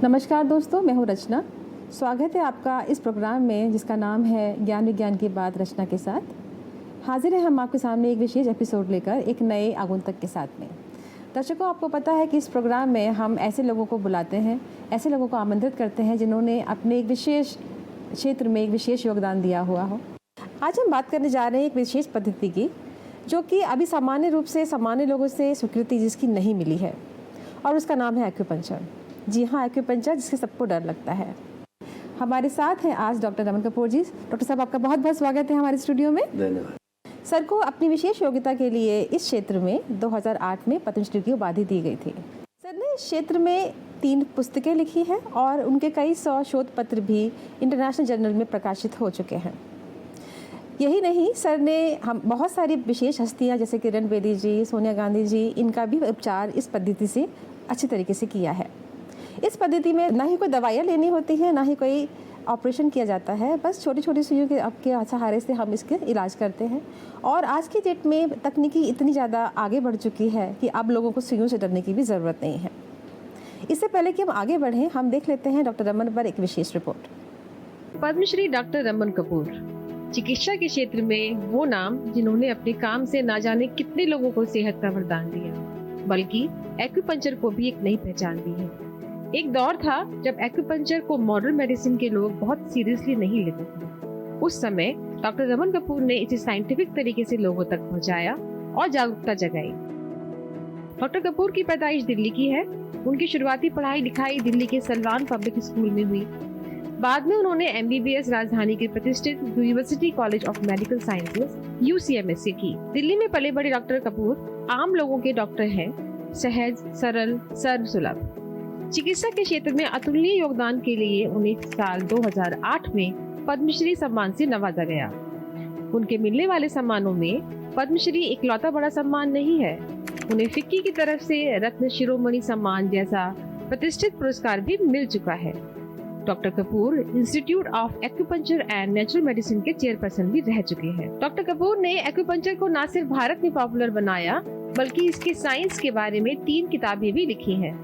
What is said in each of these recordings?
नमस्कार दोस्तों, मैं हूँ रचना। स्वागत है आपका इस प्रोग्राम में जिसका नाम है ज्ञान विज्ञान की बात रचना के साथ। हाजिर है हम आपके सामने एक विशेष एपिसोड लेकर एक नए आगंतुक के साथ में। दर्शकों, आपको पता है कि इस प्रोग्राम में हम ऐसे लोगों को बुलाते हैं, ऐसे लोगों को आमंत्रित करते हैं जिन्होंने अपने एक विशेष क्षेत्र में एक विशेष योगदान दिया हुआ हो। आज हम बात करने जा रहे हैं एक विशेष पद्धति की, जो कि अभी सामान्य रूप से सामान्य लोगों से स्वीकृति जिसकी नहीं मिली है, और उसका नाम है एक्यूपंक्चर। जी हाँ, एक्यूपंक्चर, जिससे सबको डर लगता है। हमारे साथ हैं आज डॉक्टर रमन कपूर जी। डॉक्टर साहब, आपका बहुत बहुत स्वागत है हमारे स्टूडियो में। धन्यवाद। सर को अपनी विशेष योग्यता के लिए इस क्षेत्र में 2008 में पद्मश्री की उपाधि दी गई थी। सर ने इस क्षेत्र में 3 पुस्तकें लिखी हैं और उनके कई 100 शोध पत्र भी इंटरनेशनल जर्नल में प्रकाशित हो चुके हैं। यही नहीं, सर ने हम बहुत सारी विशेष हस्तियां जैसे किरण बेदी जी, सोनिया गांधी जी, इनका भी उपचार इस पद्धति से अच्छी तरीके से किया है। इस पद्धति में ना ही कोई दवाइयाँ लेनी होती हैं, ना ही कोई ऑपरेशन किया जाता है, बस छोटी छोटी सुइयों के सहारे से हम इसके इलाज करते हैं। और आज की डेट में तकनीकी इतनी ज़्यादा आगे बढ़ चुकी है कि अब लोगों को सुइयों से डरने की भी ज़रूरत नहीं है। इससे पहले कि हम आगे बढ़ें, हम देख लेते हैं डॉक्टर रमन पर एक विशेष रिपोर्ट। पद्मश्री डॉक्टर रमन कपूर चिकित्सा के क्षेत्र में वो नाम जिन्होंने अपने काम से ना जाने कितने लोगों को सेहत का वरदान दिया, बल्कि एक्यूपंक्चर को भी एक नई पहचान दी है। एक दौर था जब एक्यूपंक्चर को मॉडर्न मेडिसिन के लोग बहुत सीरियसली नहीं लेते थे। उस समय डॉक्टर रमन कपूर ने इसे साइंटिफिक तरीके से लोगों तक पहुंचाया और जागरूकता जगाई। डॉक्टर कपूर की पैदाइश दिल्ली की है। उनकी शुरुआती पढ़ाई लिखाई दिल्ली के सलवान पब्लिक स्कूल में हुई। बाद में उन्होंने MBBS राजधानी के प्रतिष्ठित university college of medical sciences UCMS से की। दिल्ली में पले बड़े डॉक्टर कपूर आम लोगों के डॉक्टर हैं, सहज, सरल, सर्वसुलभ। चिकित्सा के क्षेत्र में अतुलनीय योगदान के लिए उन्हें साल 2008 में पद्मश्री सम्मान से नवाजा गया। उनके मिलने वाले सम्मानों में पद्मश्री इकलौता बड़ा सम्मान नहीं है। उन्हें फिक्की की तरफ से रत्न शिरोमणि सम्मान जैसा प्रतिष्ठित पुरस्कार भी मिल चुका है। Doctor Kapoor institute of acupuncture and natural medicine के चेयरपर्सन भी रह चुके हैं। डॉक्टर कपूर ने एक्यूपंक्चर को न सिर्फ भारत में पॉपुलर बनाया, बल्कि इसके साइंस के बारे में 3 किताबें भी लिखी हैं।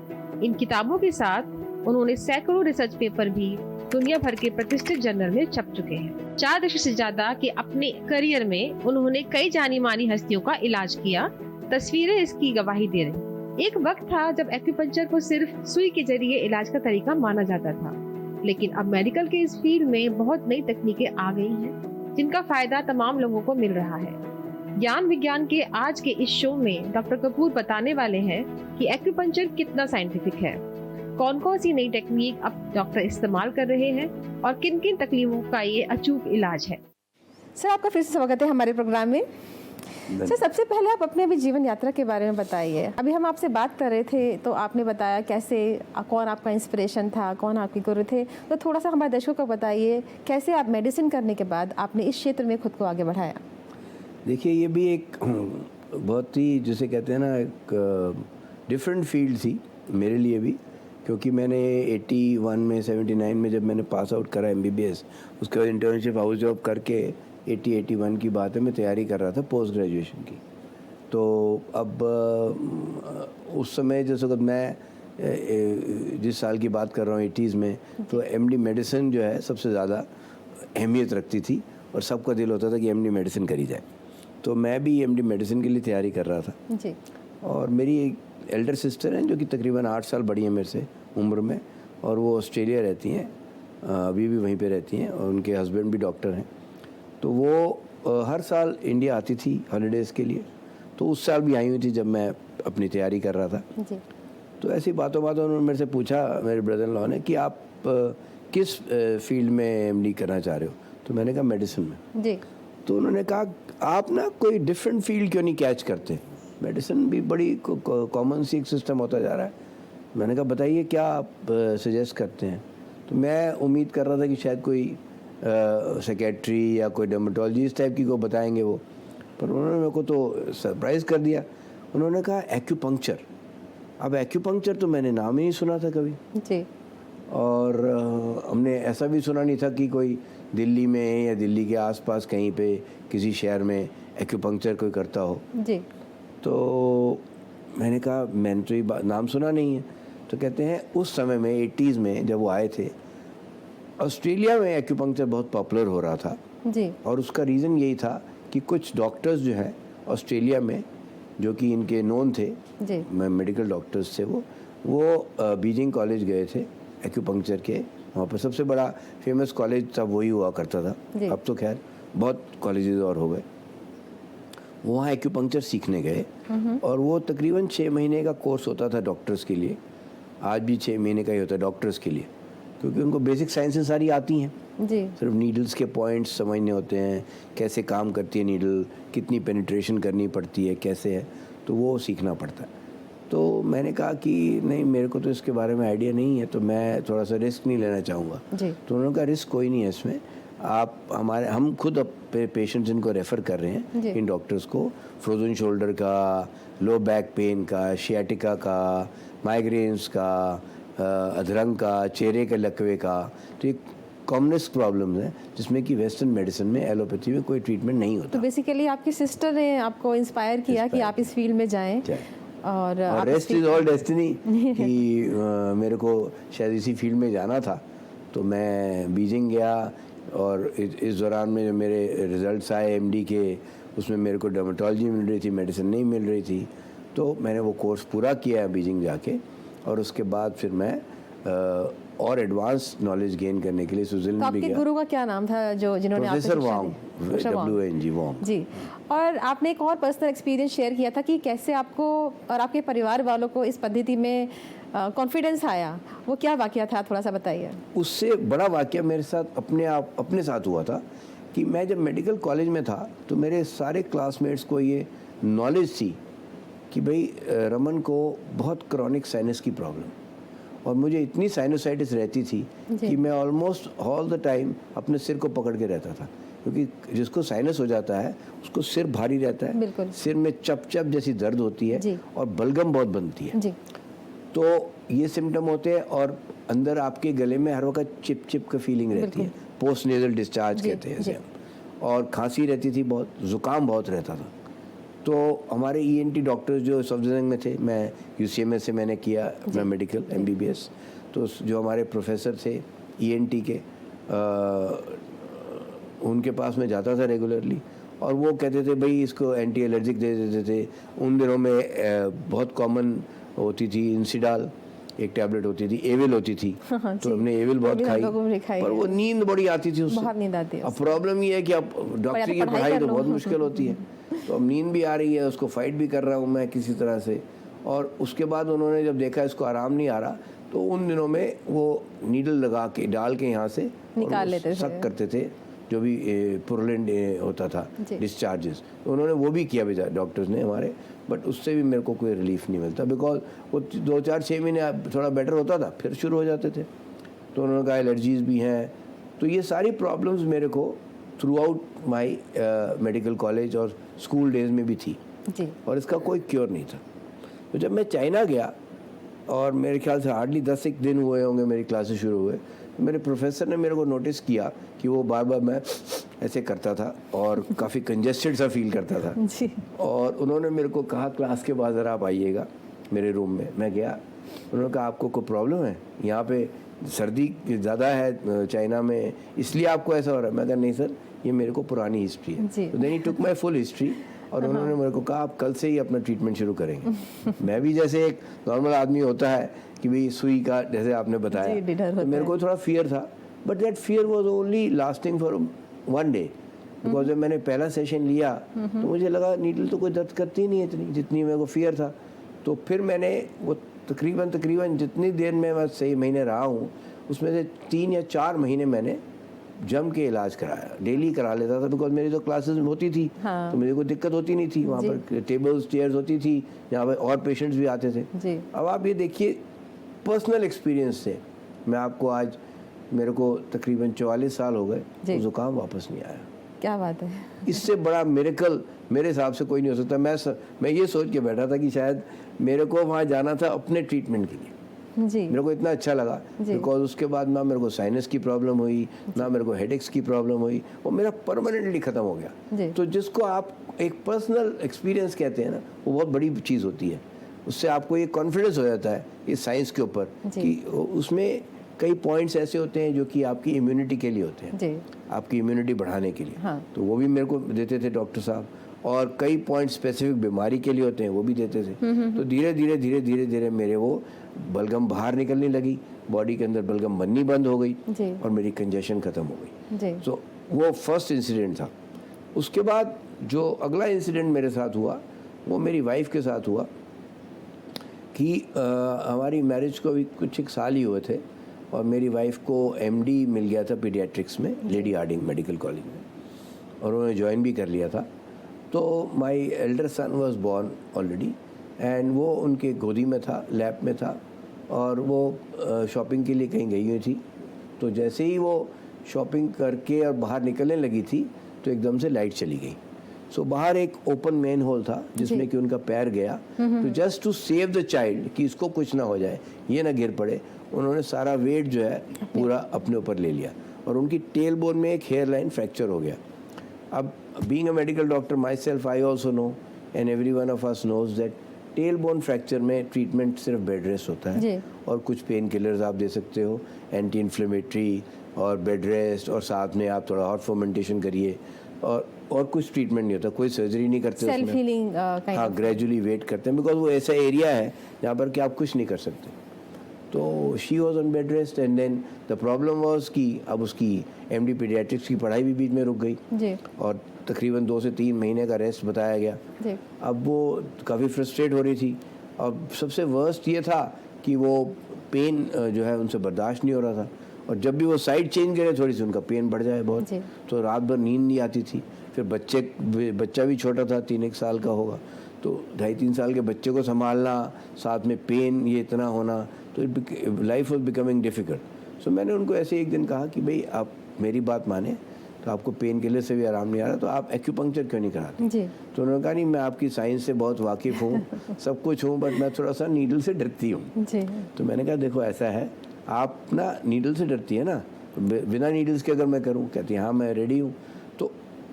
इन किताबों के साथ उन्होंने सैकड़ों रिसर्च पेपर भी दुनिया भर के प्रतिष्ठित जर्नल में छप चुके हैं। 4 दशक से ज्यादा के अपने करियर में उन्होंने कई जानी मानी हस्तियों का इलाज किया। तस्वीरें इसकी गवाही दे रही। एक वक्त था जब एक्यूपंक्चर को सिर्फ सुई के जरिए इलाज का तरीका माना जाता था, लेकिन अब मेडिकल के इस फील्ड में बहुत नई तकनीकें आ गई हैं, जिनका फायदा तमाम लोगों को मिल रहा है। ज्ञान विज्ञान के आज के इस शो में डॉक्टर कपूर बताने वाले हैं कि एक्यूपंक्चर कितना साइंटिफिक है, कौन कौन सी नई टेक्निक अब डॉक्टर इस्तेमाल कर रहे हैं और किन किन तकलीफों का ये अचूक इलाज है। सर, आपका फिर से स्वागत है हमारे प्रोग्राम में। सर, सबसे पहले आप अपने अभी जीवन यात्रा के बारे में बताइए। अभी हम आपसे बात कर रहे थे तो आपने बताया कैसे, कौन आपका इंस्पिरेशन था, कौन आपके गुरु थे। तो थोड़ा सा हमारे दर्शकों को बताइए, कैसे आप मेडिसिन करने के बाद आपने इस क्षेत्र में खुद को आगे बढ़ाया। देखिए, ये भी एक बहुत ही, जिसे कहते हैं ना, एक डिफरेंट फील्ड थी मेरे लिए भी, क्योंकि मैंने 81 में 79 में जब मैंने पास आउट करा MBBS, उसके बाद इंटर्नशिप हाउस जॉब करके 81 की बात है, मैं तैयारी कर रहा था पोस्ट ग्रेजुएशन की। तो अब उस समय जैसे कि मैं जिस साल की बात कर रहा हूँ 80s में, तो MD मेडिसिन जो है सबसे ज़्यादा अहमियत रखती थी और सबका दिल होता था कि MD मेडिसिन करी जाए। तो मैं भी MD मेडिसिन के लिए तैयारी कर रहा था जी। और मेरी एक एल्डर सिस्टर हैं जो कि तकरीबन 8 साल बड़ी हैं मेरे से उम्र में, और वो ऑस्ट्रेलिया रहती हैं, अभी भी वहीं पे रहती हैं, और उनके हस्बैंड भी डॉक्टर हैं। तो वो हर साल इंडिया आती थी हॉलीडेज़ के लिए। तो उस साल भी आई हुई थी जब मैं अपनी तैयारी कर रहा था जी। तो ऐसी बातों उन्होंने मेरे से पूछा, मेरे ब्रदर इन लॉ ने, कि आप किस फील्ड में MD करना चाह रहे हो। तो मैंने कहा मेडिसिन में जी। तो उन्होंने कहा, आप ना कोई डिफरेंट फील्ड क्यों नहीं कैच करते, मेडिसिन भी बड़ी कॉमन सी एक सिस्टम होता जा रहा है। मैंने कहा बताइए क्या आप सजेस्ट करते हैं। तो मैं उम्मीद कर रहा था कि शायद कोई सेक्रेटरी या कोई डर्मेटोलॉजी इस टाइप की को बताएंगे वो, पर उन्होंने मेरे को तो सरप्राइज़ कर दिया। उन्होंने कहा एक्यूपंक्चर। अब एक्यूपंक्चर तो मैंने नाम ही नहीं सुना था कभी जी। और हमने ऐसा भी सुना नहीं था कि कोई दिल्ली में या दिल्ली के आसपास कहीं पे किसी शहर में एक्यूपंक्चर कोई करता हो। जी। तो मैंने कहा मैंने तो ये नाम सुना नहीं है। तो कहते हैं उस समय में 80s में जब वो आए थे, ऑस्ट्रेलिया में एक्यूपंक्चर बहुत पॉपुलर हो रहा था। जी और उसका रीज़न यही था कि कुछ डॉक्टर्स जो हैं ऑस्ट्रेलिया में, जो कि इनके नोन थे, जी मेडिकल डॉक्टर्स थे, वो बीजिंग कॉलेज गए थे एक्यूपंक्चर के। वहाँ पर सबसे बड़ा फेमस कॉलेज तब वही हुआ करता था, जी। अब तो खैर बहुत कॉलेजेस और हो गए। वो वहाँ एक्यूपंक्चर सीखने गए और वो तकरीबन 6 महीने का कोर्स होता था डॉक्टर्स के लिए। आज भी 6 महीने का ही होता है डॉक्टर्स के लिए, क्योंकि उनको बेसिक साइंसेस सारी आती हैं। जी सिर्फ नीडल्स के पॉइंट्स समझने होते हैं, कैसे काम करती है नीडल, कितनी पेनिट्रेशन करनी पड़ती है, कैसे है, तो वो सीखना पड़ता है। तो मैंने कहा कि नहीं, मेरे को तो इसके बारे में आइडिया नहीं है, तो मैं थोड़ा सा रिस्क नहीं लेना चाहूँगा। जी तो उन्होंने कहा रिस्क कोई नहीं है इसमें, हम खुद पेशेंट्स इनको रेफ़र कर रहे जी। हैं, इन डॉक्टर्स को, फ्रोजन शोल्डर का, लो बैक पेन का, शियाटिका का, माइग्रेन्स का, अधरंग का, चेहरे के लकवे का। तो ये कॉमनेस्ट प्रॉब्लम्स हैं जिसमें कि वेस्टर्न मेडिसिन में, एलोपैथी में कोई ट्रीटमेंट नहीं तो होता। बेसिकली आपकी सिस्टर ने आपको इंस्पायर किया कि आप इस फील्ड में जाएं और आप इस रेस्ट इज ऑल डेस्टिनी कि मेरे को शायद इसी फील्ड में जाना था। तो मैं बीजिंग गया और इस दौरान में जो मेरे रिजल्ट्स आए एमडी के, उसमें मेरे को डर्मेटोलॉजी मिल रही थी, मेडिसिन नहीं मिल रही थी। तो मैंने वो कोर्स पूरा किया बीजिंग जाके, और उसके बाद फिर मैं और एडवांस नॉलेज गेन करने के लिए तो स्विट्जरलैंड भी आपके गया। गुरु का क्या नाम था जिन्होंने आपको प्रोफेसर शिक्षा वांग, दी? प्रोफेसर वांग। WNG वांग। जी, और आपने एक और पर्सनल एक्सपीरियंस शेयर किया था कि कैसे आपको और आपके परिवार वालों को इस पद्धति में कॉन्फिडेंस आया। वो क्या वाकया था, थोड़ा सा बताइए। उससे बड़ा वाकया मेरे साथ अपने साथ हुआ था कि मैं जब मेडिकल कॉलेज में था तो मेरे सारे क्लासमेट्स को ये नॉलेज थी कि भाई रमन को बहुत क्रॉनिक साइनस की प्रॉब्लम, और मुझे इतनी साइनोसाइटिस रहती थी कि मैं ऑलमोस्ट ऑल द टाइम अपने सिर को पकड़ के रहता था, क्योंकि जिसको साइनस हो जाता है उसको सिर भारी रहता है, बिल्कुल। सिर में चप चप जैसी दर्द होती है जी। और बलगम बहुत बनती है। जी तो ये सिम्टम होते हैं, और अंदर आपके गले में हर वक्त चिप चिप का फीलिंग रहती है, पोस्ट नेजल डिस्चार्ज कहते हैं इसे हम। और खांसी रहती थी बहुत, ज़ुकाम बहुत रहता था। तो हमारे ENT डॉक्टर्स जो सफदरजंग में थे, मैं UCMS से मैंने किया अपना मेडिकल MBBS, तो जो हमारे प्रोफेसर थे ENT के, उनके पास मैं जाता था रेगुलरली, और वो कहते थे भाई इसको एंटी एलर्जिक दे देते थे। उन दिनों में बहुत कॉमन होती थी इंसिडाल, एक टैबलेट होती थी, एविल होती थी, तो हमने एविल बहुत खाई, पर वो नींद बड़ी आती थी उससे। बहुत नींद आती है। अब प्रॉब्लम ये है कि अब डॉक्टरी की पढ़ाई तो बहुत मुश्किल होती है, तो अब नींद भी आ रही है, उसको फाइट भी कर रहा हूँ मैं किसी तरह से। और उसके बाद उन्होंने जब देखा इसको आराम नहीं आ रहा, तो उन दिनों में वो नीडल लगा के डाल के यहाँ से निकाल लेते थे, सक करते थे, जो भी पुरलेंड होता था डिस्चार्जेस, तो उन्होंने वो भी किया भी डॉक्टर्स ने हमारे, बट उससे भी मेरे को कोई रिलीफ नहीं मिलता, बिकॉज वो 2-4-6 महीने थोड़ा बेटर होता था, फिर शुरू हो जाते थे। तो उन्होंने कहा एलर्जीज़ भी हैं। तो ये सारी प्रॉब्लम्स मेरे को through out my medical college और स्कूल डेज में भी थी जी। और इसका कोई क्योर नहीं था। तो जब मैं चाइना गया, और मेरे ख्याल से हार्डली 10 दिन हुए होंगे मेरी क्लासेस शुरू हुए, तो मेरे प्रोफेसर ने मेरे को नोटिस किया कि वो बार बार मैं ऐसे करता था और काफ़ी कंजेस्टेड सा फील करता था जी। और उन्होंने मेरे को कहा क्लास के बाद ज़रा आप आइएगा मेरे रूम में। मैं गया, उन्होंने कहा आपको कोई प्रॉब्लम है, यहाँ पे सर्दी ज़्यादा है चाइना में, इसलिए आपको ऐसा हो रहा है। मैं कहा नहीं सर, ये मेरे को पुरानी हिस्ट्री है। तो then he took my full history, और उन्होंने मेरे को कहा आप कल से ही अपना ट्रीटमेंट शुरू करेंगे। मैं भी जैसे एक नॉर्मल आदमी होता है कि भाई सुई का, जैसे आपने बताया, तो मेरे को थोड़ा फियर था, but that fear was only lasting for 1 day, because जब मैंने पहला सेशन लिया तो मुझे लगा नीडल तो कोई दर्द करती नहीं है इतनी जितनी मेरे को फियर था। तो फिर मैंने वो तकरीबन जितनी देर में मैं 6 महीने रहा हूँ, उसमें से 3 या 4 महीने मैंने जम के इलाज कराया, डेली करा लेता था, बिकॉज मेरी तो क्लासेस होती थी। तो मुझे कोई दिक्कत होती नहीं थी, वहाँ पर टेबल्स चेयर्स होती थी, यहाँ पर और पेशेंट्स भी आते थे। अब आप ये देखिए पर्सनल एक्सपीरियंस से, मैं आपको आज, मेरे को तकरीबन 44 साल हो गए, तो ज़ुकाम वापस नहीं आया। क्या बात है। इससे बड़ा मिरेकल मेरे हिसाब से कोई नहीं हो सकता। मैं ये सोच के बैठा था कि शायद मेरे को वहाँ जाना था अपने ट्रीटमेंट के लिए। जी। मेरे को इतना अच्छा लगा, बिकॉज उसके बाद ना मेरे को साइनस की प्रॉब्लम हुई, ना मेरे को हेडेक्स की प्रॉब्लम हुई, वो मेरा परमानेंटली ख़त्म हो गया। तो जिसको आप एक पर्सनल एक्सपीरियंस कहते हैं ना, वो बहुत बड़ी चीज़ होती है। उससे आपको ये कॉन्फिडेंस हो जाता है इस साइंस के ऊपर कि उसमें कई पॉइंट्स ऐसे होते हैं जो कि आपकी इम्यूनिटी के लिए होते हैं जी। आपकी इम्यूनिटी बढ़ाने के लिए। हाँ। तो वो भी मेरे को देते थे डॉक्टर साहब, और कई पॉइंट स्पेसिफिक बीमारी के लिए होते हैं वो भी देते थे। तो धीरे धीरे मेरे वो बलगम बाहर निकलने लगी, बॉडी के अंदर बलगम बननी बंद हो गई जी। और मेरी कंजेशन ख़त्म हो गई। जी। तो वो फर्स्ट इंसिडेंट था। उसके बाद जो अगला इंसिडेंट मेरे साथ हुआ वो मेरी वाइफ के साथ हुआ कि हमारी मैरिज को अभी कुछ एक साल ही हुए थे और मेरी वाइफ को एमडी मिल गया था पीडियाट्रिक्स में लेडी हार्डिंग मेडिकल कॉलेज में, और उन्होंने ज्वाइन भी कर लिया था। तो my elder son was born already and वो उनके गोदी में था, लैप में था, और वो शॉपिंग के लिए कहीं गई हुई थी। तो जैसे ही वो शॉपिंग करके और बाहर निकलने लगी थी तो एकदम से लाइट चली गई। सो बाहर एक ओपन मेन होल था जिसमें कि उनका पैर गया। तो just to save the child कि इसको कुछ ना हो जाए, ये ना गिर पड़े, उन्होंने सारा वेट जो है पूरा अपने ऊपर ले लिया और उनकी टेल बोन में एक हेयर लाइन फ्रैक्चर हो गया। अब being a medical doctor myself I also know and every one of us knows that tail bone fracture में ट्रीटमेंट सिर्फ बेड रेस्ट होता है और कुछ पेन किलर्स आप दे सकते हो, एंटी इन्फ्लेमेटरी और बेड रेस्ट, और साथ में आप थोड़ा हॉट फर्मेंटेशन करिए, और कुछ ट्रीटमेंट नहीं होता, कोई सर्जरी नहीं करते सेल्फ उसमें। हीलिंग हाँ, ग्रेजुअली वेट करते हैं बिकॉज वो ऐसा एरिया है जहाँ पर कि आप कुछ नहीं कर सकते। तो she was on bed rest and then the problem was कि अब उसकी एमडी पीडियाट्रिक्स की पढ़ाई भी बीच में रुक गई जी। और तकरीबन 2 से 3 महीने का रेस्ट बताया गया जी। अब वो काफ़ी फ्रस्ट्रेट हो रही थी। अब सबसे वर्स्ट ये था कि वो पेन जो है उनसे बर्दाश्त नहीं हो रहा था, और जब भी वो साइड चेंज करे थोड़ी सी उनका पेन बढ़ जाए बहुत, तो रात भर नींद नहीं आती थी। फिर बच्चा भी छोटा था, 3-1 साल का होगा, तो 2.5-3 साल के बच्चे को संभालना, साथ में पेन ये इतना होना, तो लाइफ वॉज बिकमिंग डिफ़िकल्ट। सो मैंने उनको ऐसे एक दिन कहा कि भाई आप मेरी बात माने, तो आपको पेन किलर से भी आराम नहीं आ रहा तो आप एक्यूपंक्चर क्यों नहीं कराते जी। तो उन्होंने कहा नहीं, मैं आपकी साइंस से बहुत वाकिफ़ हूँ, सब कुछ हूँ, बट मैं थोड़ा सा नीडल से डरती हूँ। तो मैंने कहा देखो ऐसा है, आप ना नीडल से डरती है ना, बिना नीडल्स के अगर मैं करूँ, कहती है हाँ मैं रेडी हूँ। तो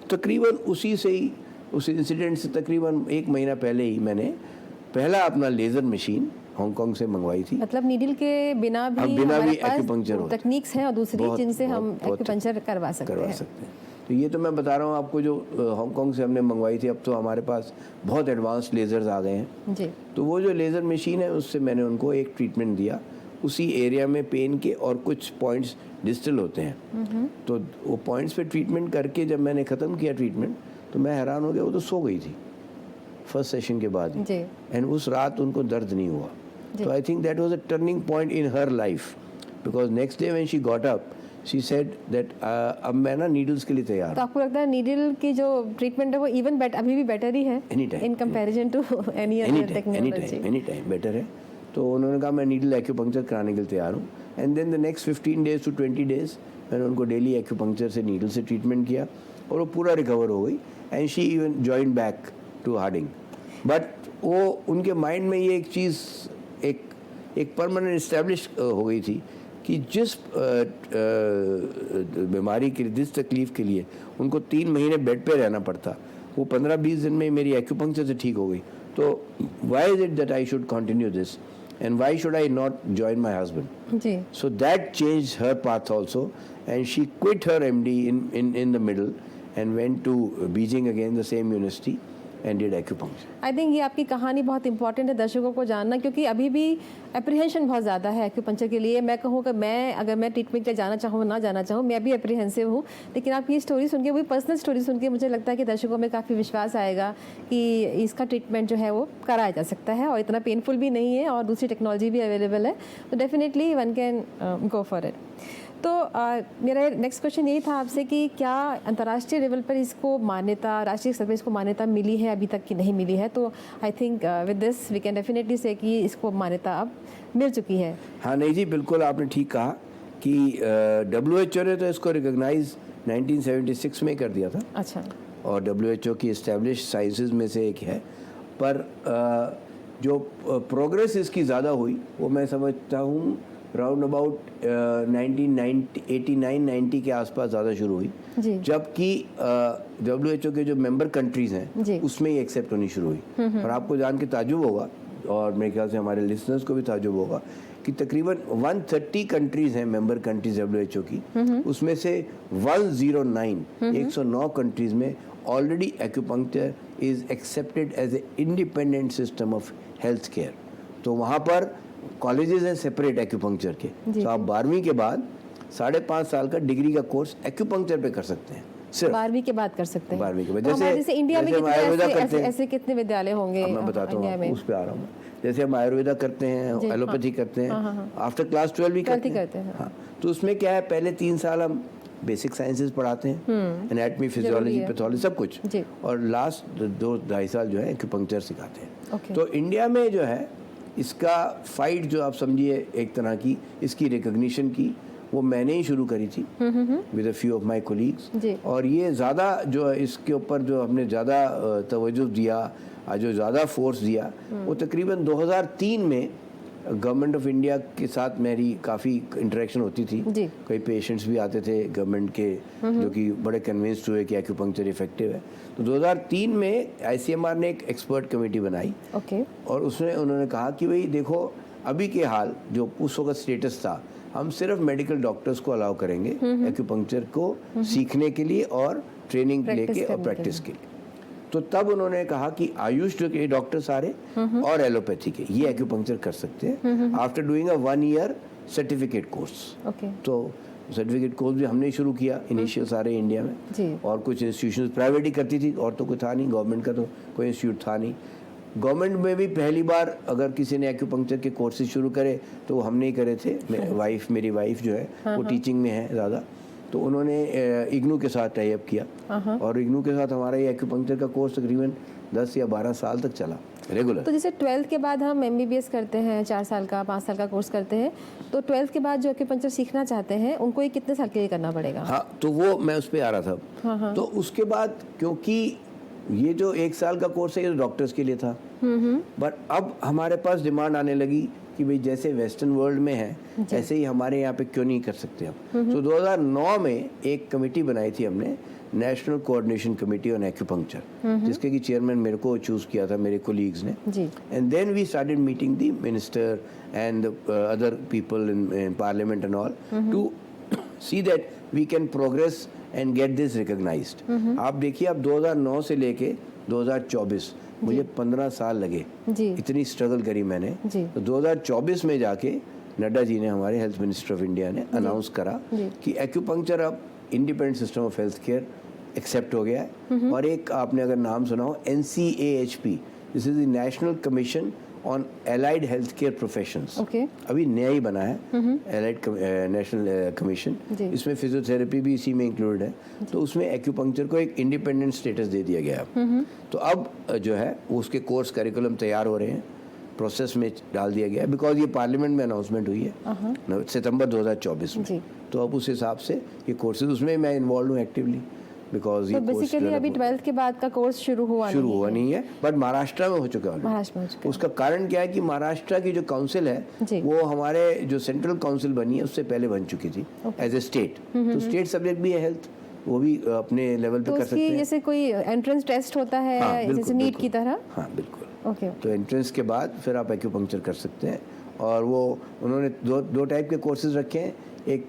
तकरीबन उसी से ही, उस इंसिडेंट से तकरीबन 1 महीना पहले ही मैंने पहला अपना लेज़र मशीन हांगकांग से मंगवाई थी। मतलब नीडल के बिना भी एक्यूपंक्चर टेक्निक्स हैं और दूसरी जिनसे हम एक्यूपंक्चर करवा सकते हैं। तो ये तो मैं बता रहा हूँ आपको, जो हांगकांग से हमने मंगवाई थी, अब तो हमारे पास बहुत एडवांस्ड लेज़र्स आ गए हैं जी। तो वो जो लेज़र मशीन है उससे मैंने उनको एक ट्रीटमेंट दिया उसी एरिया में पेन के, और कुछ पॉइंट्स डिस्टल होते हैं। तो वो पॉइंट्स पे ट्रीटमेंट करके जब मैंने ख़त्म किया ट्रीटमेंट तो मैं हैरान हो गया, वो तो सो गई थी फर्स्ट सेशन के बाद ही, एंड उस रात उनको दर्द नहीं हुआ। तो I think that was a turning point in her life, because next day when she got up she said that अब मैं ना नीडल्स के लिए तैयार। तो आपको लगता है नीडल की जो ट्रीटमेंट है वो इवन अभी भी बेटर ही है in comparison to any other technology? Any time better है। तो उन्होंने कहा मैं नीडल एक्यूपंक्चर कराने के लिए तैयार हूँ, and then the next 15 days to 20 days मैंने उनको डेली एक्यूपंक्चर से नीडल से ट्रीटमेंट किया और वो पूरा रिकवर हो गई, and she even join back to Hardinge. But वो उनके माइंड में ये एक चीज़ एक परमानेंट इस्टेब्लिश हो गई थी कि जिस बीमारी के लिए, जिस तकलीफ़ के लिए उनको 3 महीने बेड पे रहना पड़ता, वो 15-20 दिन में मेरी एक्यूपंक्चर से ठीक हो गई। तो why is it that I should continue this and why should I not join my husband? जी. So that changed her path also, and she quit her MD in the middle and went to Beijing again, the same university, and did acupuncture. I think ये आपकी कहानी बहुत important है दर्शकों को जानना, क्योंकि अभी भी एप्रीहेंशन बहुत ज़्यादा है एक्यूपंक्चर के लिए। मैं कहूँ कि अगर मैं ट्रीटमेंट के लिए जाना चाहूँ ना जाना चाहूँ, मैं भी एप्रीहेंसिव हूँ, लेकिन आपकी स्टोरी सुन के, वही पर्सनल स्टोरी सुन के मुझे लगता है कि दर्शकों में काफ़ी विश्वास आएगा कि इसका ट्रीटमेंट जो है वो कराया जा सकता है और इतना पेनफुल भी नहीं है और दूसरी टेक्नोलॉजी भी अवेलेबल है, तो definitely one can go for it. तो मेरा नेक्स्ट क्वेश्चन यही था आपसे कि क्या अंतर्राष्ट्रीय लेवल पर इसको मान्यता, राष्ट्रीय स्तर पर इसको मान्यता मिली है अभी तक कि नहीं मिली है? तो I think with this we can definitely say कि इसको मान्यता अब मिल चुकी है। हाँ नहीं जी, बिल्कुल आपने ठीक कहा कि WHO ने तो इसको रिकॉग्नाइज 1976 में कर दिया था। अच्छा। और WHO की इस्टेब्लिश साइंसेज में से एक है, पर जो प्रोग्रेस इसकी ज़्यादा हुई वो मैं समझता हूँ राउंड अबाउट 1989-90 के आसपास ज़्यादा शुरू हुई, जबकि WHO के जो मेंबर कंट्रीज़ हैं उसमें ही एक्सेप्ट होनी शुरू हुई। और आपको जान के ताज्जुब होगा, और मेरे ख्याल से हमारे लिसनर्स को भी ताजुब होगा कि तकरीबन 130 कंट्रीज हैं मेंबर कंट्रीज WHO की, उसमें से 109 कंट्रीज में already acupuncture is accepted as a independent system of health care. तो वहाँ पर कॉलेजेस हैं सेपरेट एक्यूपंक्चर के, तो आप 12वीं के बाद 5.5 साल का डिग्री का कोर्स एक्यूपंक्चर पे कर सकते हैं। सिर्फ 12वीं के बाद कर सकते हैं। 12वीं के बाद, तो जैसे इंडिया में कितने ऐसे कितने विद्यालय होंगे? मैं बताता इंडिया हूँ, में? उस पे आ रहा हूँ। जैसे हम आयुर्वेदा करते हैं, एलोपैथी करते हैं, आफ्टर क्लास 12 भी करते हैं। हाँ, तो उसमें क्या है, पहले 3 साल हम बेसिक साइंसेस पढ़ाते हैं, एनाटमी, फिजियोलॉजी, पैथोलॉजी, सब कुछ, और लास्ट 2-2.5 साल जो है एक्यूपंक्चर सिखाते हैं। तो इंडिया में जो है इसका फाइट, जो आप समझिए एक तरह की इसकी रिकॉग्निशन की, वो मैंने ही शुरू करी थी with a few of my colleagues. और ये ज़्यादा जो है इसके ऊपर जो हमने ज़्यादा तवज्जो दिया, जो ज़्यादा फोर्स दिया, वो तकरीबन 2003 में गवर्नमेंट ऑफ इंडिया के साथ मेरी काफ़ी इंटरेक्शन होती थी। कई पेशेंट्स भी आते थे गवर्नमेंट के जो कि बड़े कन्विंस्ड हुए कि एक्यूपंक्चर इफेक्टिव है। तो 2003 में ICMR ने एक एक्सपर्ट कमेटी बनाई, और उसमें उन्होंने कहा कि भाई देखो, अभी के हाल जो उस वक्त स्टेटस था, हम सिर्फ मेडिकल डॉक्टर्स को अलाउ करेंगे एक्यूपंक्चर को सीखने के लिए और ट्रेनिंग लेके और प्रैक्टिस के लिए। तो तब उन्होंने कहा कि आयुष के डॉक्टर सारे और एलोपैथी के ये एक्यूपंक्चर कर सकते हैं after doing a 1 year certificate course. तो सर्टिफिकेट कोर्स भी हमने शुरू किया इनिशियल सारे इंडिया में, और कुछ इंस्टीट्यूशंस प्राइवेट ही करती थी, और तो कोई था नहीं, गवर्नमेंट का तो कोई इंस्टीट्यूट था नहीं। गवर्नमेंट में भी पहली बार अगर किसी ने एक्यूपंक्चर के कोर्सेज शुरू करे तो वो हमने ही करे थे। मेरी वाइफ जो है वो टीचिंग में है ज़्यादा, तो उन्होंने इग्नू के साथ टाई अप किया, और इग्नू के साथ हमारा ये एक्यूपंक्चर का कोर्स तकरीबन 10 या 12 साल तक चला रेगुलर। तो जैसे 12th के बाद हम MBBS करते हैं, 4 साल का 5 साल का कोर्स करते हैं, तो 12th के बाद जो एक्यूपंक्चर सीखना चाहते हैं उनको ये कितने साल के लिए करना पड़ेगा? हाँ, तो वो मैं उस पर आ रहा था। तो उसके बाद, क्योंकि ये जो 1 साल का कोर्स है ये डॉक्टर्स के लिए था, बट अब हमारे पास डिमांड आने लगी कि भाई जैसे वेस्टर्न वर्ल्ड में है ऐसे ही हमारे यहाँ पे क्यों नहीं कर सकते हम। तो 2009 में एक कमेटी बनाई थी हमने, national coordination committee on acupuncture, जिसके की चेयरमैन मेरे को चूज किया था मेरे कोलीग्स ने। And then we started meeting the minister and other people in parliament and all to see that we can progress and get this recognised. आप देखिए, अब 2009 से लेके 2024 मुझे 15 साल लगे, इतनी स्ट्रगल करी मैंने। तो 2024 में जाके नड्डा जी ने, हमारे हेल्थ मिनिस्टर ऑफ इंडिया ने अनाउंस करा कि एक्यूपंक्चर अब independent system of health care accept हो गया है। और एक आपने अगर नाम सुना हो, NCAHP, this is the national commission on allied health care professions, अभी नया ही बना है एलाइड नेशनल कमीशन। इसमें फिजियोथेरेपी भी इसी में इंक्लूडेड है। तो उसमें एक्यूपंक्चर को एक इंडिपेंडेंट स्टेटस दे दिया गया। तो अब जो है उसके कोर्स करिकुलम तैयार हो रहे हैं, प्रोसेस में डाल दिया गया है, बिकॉज ये पार्लियामेंट में अनाउंसमेंट हुई है सितंबर 2024 में। तो अब उस हिसाब से ये कोर्सेज, उसमें मैं इन्वॉल्व हूँ एक्टिवली, बिकॉज ये बेसिकली अभी 12th के बाद का कोर्स शुरू हुआ नहीं है, बट महाराष्ट्र में हो चुका है। उसका कारण क्या है कि महाराष्ट्र की जो काउंसिल है वो हमारे जो सेंट्रल काउंसिल बनी है उससे पहले बन चुकी थी एज ए स्टेट। तो स्टेट सब्जेक्ट भी है हेल्थ, वो भी अपने लेवल पे कर सकते हैं। जैसे कोई एंट्रेंस टेस्ट होता है जैसे नीट की तरह? हाँ बिल्कुल। तो एंट्रेंस के बाद फिर आप एक्यूपंक्चर कर सकते हैं। और वो उन्होंने दो टाइप के कोर्सेज रखे हैं, एक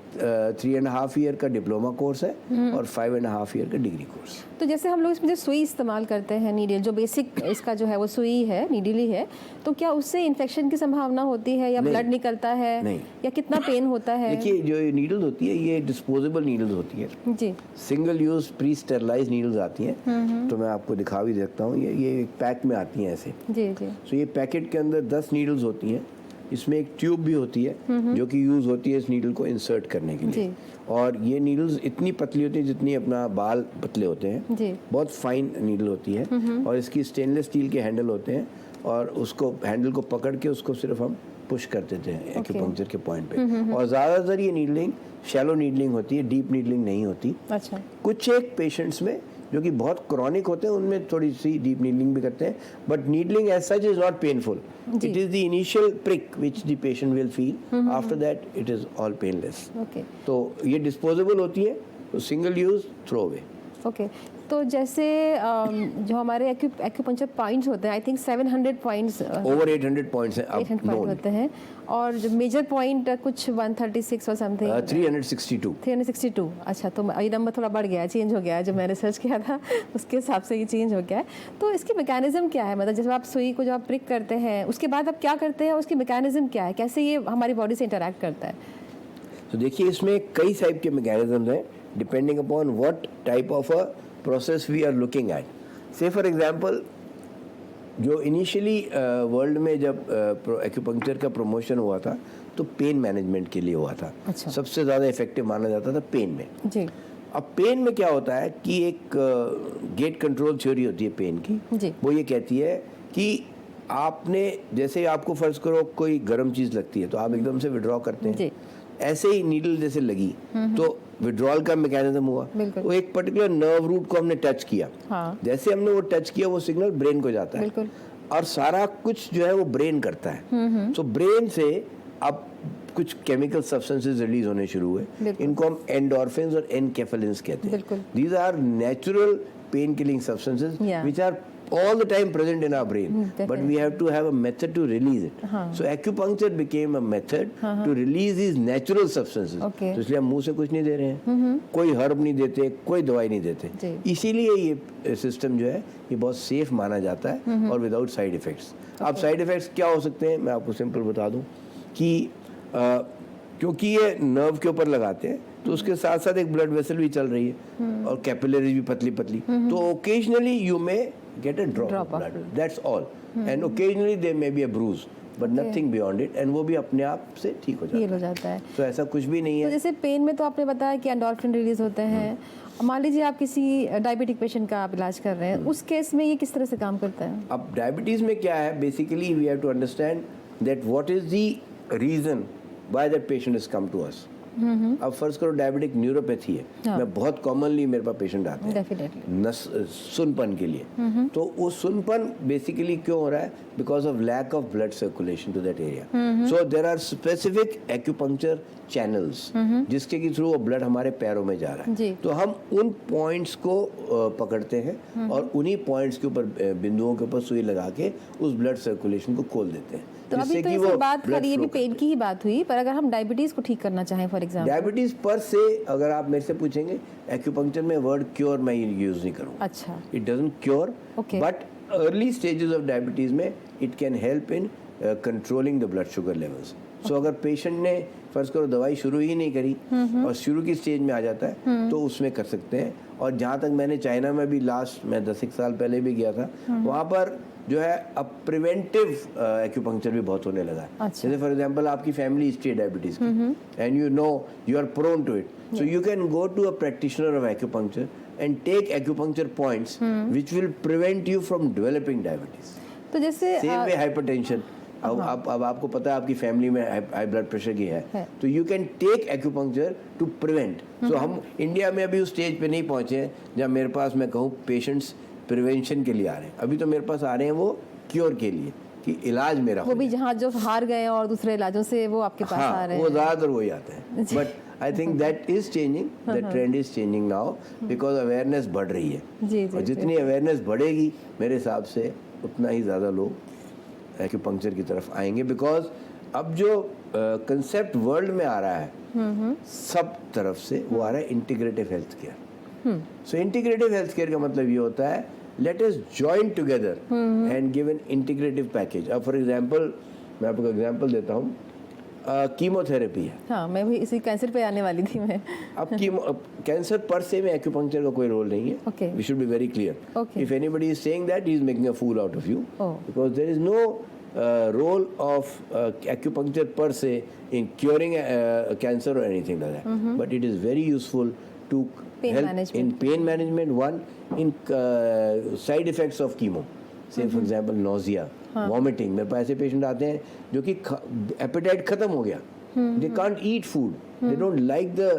3.5 ईयर का डिप्लोमा कोर्स है और 5.5 ईयर का डिग्री कोर्स। तो जैसे हम लोग इसमें जो सुई इस्तेमाल करते हैं, नीडल, जो बेसिक इसका जो है वो सुई है, नीडल ही है, तो क्या उससे इन्फेक्शन की संभावना होती है या ब्लड निकलता है? नहीं। या कितना पेन होता है? देखिए, जो नीडल्स होती है ये डिस्पोजेबल नीडल्स होती है जी, single use pre sterilize needles आती हैं। तो मैं आपको दिखा भी सकता हूँ, ये एक पैक में आती हैं ऐसे जी। तो ये पैकेट के अंदर 10 नीडल्स होती हैं, इसमें एक ट्यूब भी होती है जो कि यूज होती है इस नीडल को इंसर्ट करने के लिए। और ये नीडल्स इतनी पतली होती है जितनी अपना बाल पतले होते हैं, बहुत फाइन नीडल होती है। और इसकी स्टेनलेस स्टील के हैंडल होते हैं, और उसको हैंडल को पकड़ के उसको सिर्फ हम पुश कर देते हैं एक्यूपंक्चर के पॉइंट पे। और ज़्यादातर ये नीडलिंग शैलो नीडलिंग होती है, डीप नीडलिंग नहीं होती। अच्छा। कुछ एक पेशेंट्स में जो कि बहुत क्रॉनिक होते हैं उनमें थोड़ी सी डीप नीडलिंग भी करते हैं, but needling as such is not painful. It is the initial prick which the patient will feel, after that it is all painless. तो ये डिस्पोजेबल होती है, तो सिंगल यूज, थ्रो अवे। तो जैसे जो हमारे एक्यूपंक्चर पॉइंट्स होते हैं, I think 700 points, over 800 points हैं अब 800 पॉइंट known. होते हैं, और जो मेजर पॉइंट कुछ 136 और समथिंग 362. 362। अच्छा, तो ये नंबर थोड़ा बढ़ गया है, चेंज हो गया है, जब मैंने सर्च किया था उसके हिसाब से ये चेंज हो गया है। तो इसकी मैकेनिज्म क्या है, मतलब जब आप सुई को जब आप प्रिक करते हैं उसके बाद आप क्या करते हैं, उसकी मैकेनिज्म क्या है, कैसे ये हमारी बॉडी से इंटरैक्ट करता है? तो देखिए इसमें कई टाइप के मैकेनिज्म हैं depending upon what type of a process we are looking at. Say for example जो इनिशियली वर्ल्ड में जब एक्यूपंक्चर का प्रमोशन हुआ था तो पेन मैनेजमेंट के लिए हुआ था। अच्छा। सबसे ज़्यादा इफेक्टिव माना जाता था पेन में। जी अब पेन में क्या होता है कि एक गेट कंट्रोल थ्योरी होती है पेन की। जी। वो ये कहती है कि आपने जैसे आपको फर्ज करो कोई गर्म चीज़ लगती है तो आप एकदम से विड्रॉ करते हैं। जी। ऐसे ही नीडल जैसे लगी तो विड्रॉल का मैकेनिज्म हुआ। बिल्कुल। वो एक पर्टिकुलर नर्व रूट को हमने टच किया। हाँ। जैसे हमने वो टच किया वो सिग्नल ब्रेन को जाता है। बिल्कुल। और सारा कुछ जो है वो ब्रेन करता है। तो ब्रेन से अब कुछ केमिकल सब्सटेंसेस रिलीज होने शुरू हुए। बिल्कुल। इनको हम एंडोर्फिन्स और एनकेफेलिन्स कहते हैं। बिल्कुल। These are natural pain killing substances Yeah. which are all the time present in our brain, but we have to have a method to release it. So acupuncture became a method to release these natural substances. Okay. तो इसलिए हम मुंह से कुछ नहीं दे रहे हैं, कोई हर्ब नहीं देते, कोई दवाई नहीं देते। जी। इसीलिए ये सिस्टम जो है ये बहुत सेफ माना जाता है और विदाउट साइड इफेक्ट्स। अब साइड इफेक्ट्स क्या हो सकते हैं मैं आपको सिंपल बता दूं कि क्योंकि ये नर्व के ऊपर लगाते हैं तो उसके साथ साथ एक ब्लड वेसल भी चल रही है और कैपिलरीज भी पतली पतली, तो occasionally you may get a drop of blood, that's all, and occasionally there may be a bruise but nothing beyond it, and वो भी अपने आप से ठीक हो जाता हील हो है। जाता है। तो ऐसा कुछ भी नहीं तो है। जैसे पेन में तो आपने बताया कि एंडोर्फिन रिलीज होते हैं, मान लीजिए आप किसी डायबिटिक पेशेंट का आप इलाज कर रहे हैं, उस केस में ये किस तरह से काम करता है? अब डायबिटीज में क्या है, basically we have to understand that what is the reason why that patient has come to us. अब फर्ज करो डायबिटिक न्यूरोपैथी है, हाँ। मैं बहुत कॉमनली मेरे पास पेशेंट आते हैं डेफिनेटली। नस सुनपन के लिए। तो वो सुनपन बेसिकली क्यों हो रहा है? Because of lack of blood circulation to that area. So there are specific acupuncture channels जिसके के थ्रू वो ब्लड हमारे पैरों में जा रहा जी। है। तो हम उन पॉइंट्स को पकड़ते हैं और उन्हीं पॉइंट्स के ऊपर बिंदुओं के ऊपर सुई लगा के उस ब्लड सर्कुलेशन को खोल देते हैं। तो अभी तो ये बात खरी, ये भी पेन की ही बात हुई, पर अगर हम डायबिटीज को ठीक करना चाहें फॉर एग्जांपल, डायबिटीज पर से अगर आप मेरे से पूछेंगे एक्यूपंक्चर में वर्ड क्योर मैं यूज नहीं करूँगा। अच्छा, it doesn't cure, Okay. But early stages of diabetes में it can help in controlling the blood sugar levels. So अगर पेशेंट ने फर्ज करो दवाई शुरू ही नहीं करी और शुरू की स्टेज में आ जाता है तो उसमें कर सकते हैं। और जहाँ तक मैंने चाइना में भी लास्ट मैं 10 साल पहले भी गया था, वहाँ पर जो है अब प्रिवेंटिव एक्यूपंक्चर भी बहुत होने लगा है। अच्छा। जैसे फॉर एग्जांपल आपकी फैमिली हिस्ट्री है डायबिटीज की and you know you are prone to it, so you can go to a practitioner of acupuncture and take acupuncture points which will prevent you from developing diabetes. तो जैसे Same way hypertension. अब आपको पता है आपकी family में high blood pressure की है, तो you can take acupuncture to prevent. So हम इंडिया में अभी उस स्टेज पे नहीं पहुंचे हैं जहाँ मेरे पास मैं कहूँ पेशेंट्स प्रिवेंशन के लिए आ रहे हैं। अभी तो मेरे पास आ रहे हैं वो क्योर के लिए कि इलाज मेरा वो भी जहाँ जो हार गए और दूसरे इलाजों से वो आपके पास आ रहे वो हैं। ज़्यादातर वही आते हैं। But I think that is changing, that trend is changing now because awareness बढ़ रही है। जी जी और जितनी अवेयरनेस बढ़ेगी मेरे हिसाब से उतना ही ज़्यादा लोग एक्यूपंक्चर की तरफ आएंगे, बिकॉज अब जो कंसेप्ट वर्ल्ड में आ रहा है सब तरफ से वो आ रहा है इंटीग्रेटिव हेल्थ केयर। सो इंटीग्रेटिव हेल्थ केयर का मतलब ये होता है let us join together and give an integrative package. अब फॉर एग्जांपल मैं आपको एग्जांपल देता हूँ, कीमोथेरेपी है। हाँ, मैं भी इसी कैंसर पे आने वाली थी मैं। अब कैंसर पर से में एक्यूपंक्चर का कोई रोल नहीं है। Okay. We should be very clear. Okay. If anybody is saying that he is making a fool out of you, Oh. Because there is no role of acupuncture per se in curing cancer or anything like that, but it is very useful to Pain help management. in pain management, one in side effects of chemo, say for example nausea, vomiting. मेरे पास ऐसे patient आते हैं जो कि apatite खत्म हो गया, they can't eat food, they don't like the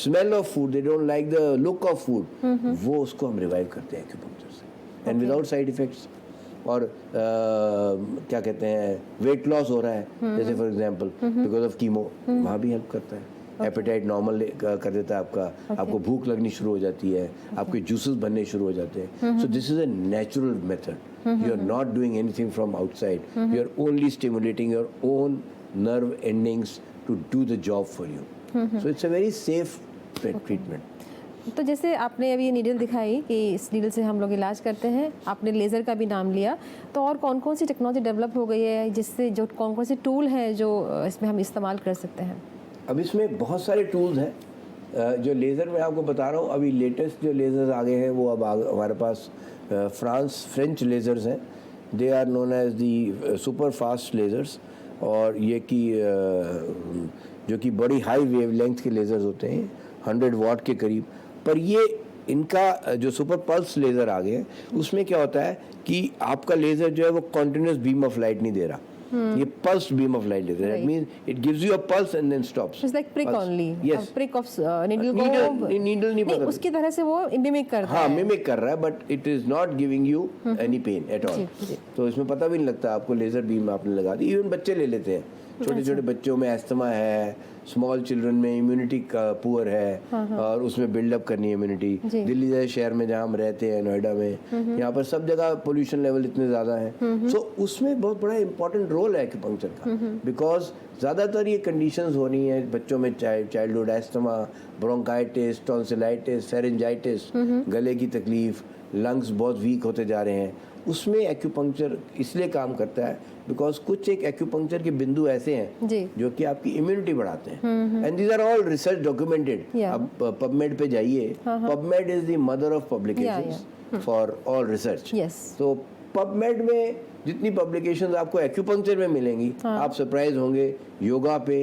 smell of food, they don't like the look of food, वो उसको हम रिवाइव करते हैं एक्यूपंक्चर से एंड विदाउट साइड इफेक्ट्स। और क्या कहते हैं वेट लॉस हो रहा है जैसे for example because of chemo, वहाँ भी हेल्प करता है। एपेटाइट नॉर्मल कर देता है आपका, आपको भूख लगनी शुरू हो जाती है, आपके जूसेस बनने शुरू हो जाते हैं. So this is a natural method. You are not doing anything from outside, you are only stimulating your own nerve endings to do the job for you. So it's a very safe treatment. तो जैसे आपने अभी ये needle दिखाई कि इस needle से हम लोग इलाज करते हैं, आपने लेज़र का भी नाम लिया, तो और कौन कौन सी टेक्नोलॉजी डेवलप हो गई है जिससे जो कौन कौन से टूल हैं जो इसमें हम इस्तेमाल कर सकते हैं? अब इसमें बहुत सारे टूल्स हैं. जो लेज़र मैं आपको बता रहा हूँ, अभी लेटेस्ट जो लेज़र्स आ गए हैं वो अब हमारे पास फ्रेंच लेज़र्स हैं. They are known as the super fast lasers. और ये कि जो कि बड़ी हाई वेवलेंथ के लेज़र्स होते हैं 100 वॉट के करीब. पर ये इनका जो सुपर पल्स लेज़र आ गए हैं उसमें क्या होता है कि आपका लेज़र जो है वो कॉन्टिन्यूस बीम ऑफ लाइट नहीं दे रहा, ये पल्स बीम ऑफ लाइट देता है. That means it gives you a pulse and then stops. It's like prick only. Yes, prick of needle को नीडल नहीं पता उसकी तरह से वो मिमिक करता है. हाँ, मिमिक कर रहा है, but it is not giving you any pen at all. तो इसमें पता भी नहीं लगता आपको लेजर बीम आपने लगा दी. इवन बच्चे ले लेते हैं, छोटे छोटे बच्चों में एस्थमा है, स्मॉल चिल्ड्रन में इम्यूनिटी का पुअर है, और उसमें बिल्डअप करनी है इम्यूनिटी. दिल्ली जैसे शहर में जहाँ हम रहते हैं, नोएडा में, यहाँ पर सब जगह पोल्यूशन लेवल इतने ज़्यादा है. सो उसमें बहुत बड़ा इंपॉर्टेंट रोल है एक्यूपंक्चर का, बिकॉज ज़्यादातर ये कंडीशंस हो रही हैं बच्चों में, childhood asthma, bronchitis, tonsillitis, pharyngitis, गले की तकलीफ, लंग्स बहुत वीक होते जा रहे हैं. उसमें एक्यूपंक्चर इसलिए काम करता है बिकॉज कुछ एक एक्यूपंक्चर के बिंदु ऐसे हैं जो कि आपकी इम्यूनिटी बढ़ाते हैं. And these are all research documented. अब पबमेड पे जाइए, PubMed is the mother of publications for all research. तो पबमेड में जितनी पब्लिकेशंस आपको एक्यूपंक्चर में मिलेंगी, आप सरप्राइज होंगे, योगा पे,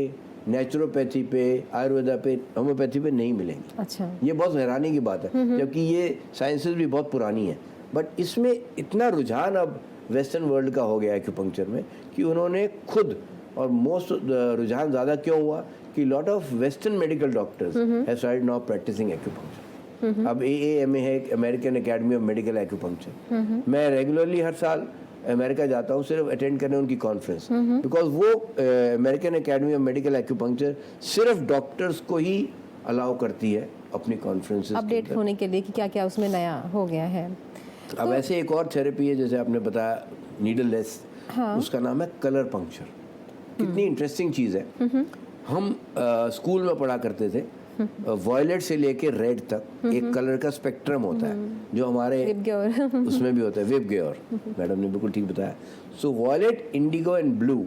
नेचुरोपैथी पे, आयुर्वेदा पे, होम्योपैथी पे नहीं मिलेंगी. अच्छा, ये बहुत हैरानी की बात है, जबकि ये साइंसेस भी बहुत पुरानी है. बट इसमें इतना रुझान अब वेस्टर्न वर्ल्ड का हो गया एक्यूपंक्चर में कि उन्होंने खुद, और मोस्ट रुझान ज़्यादा क्यों हुआ कि lot of western medical doctors have started now practicing acupuncture. अब AAMA है, American academy of medical acupuncture. मैं रेगुलरली हर साल अमेरिका जाता हूँ सिर्फ अटेंड करने उनकी कॉन्फ्रेंस, बिकॉज वो American academy of medical acupuncture सिर्फ डॉक्टर्स को ही अलाउ करती है अपनी कॉन्फ्रेंसेस अपडेट होने के लिए कि क्या क्या उसमें नया हो गया है. अब ऐसे एक और थेरेपी है जैसे आपने बताया नीडल लेस, उसका नाम है कलर पंक्चर. कितनी इंटरेस्टिंग चीज़ है. हम स्कूल में पढ़ा करते थे, वॉयलेट से लेके रेड तक एक कलर का स्पेक्ट्रम होता है जो हमारे उसमें भी होता है. विबग्योर, मैडम ने बिल्कुल ठीक बताया. So violet, indigo and blue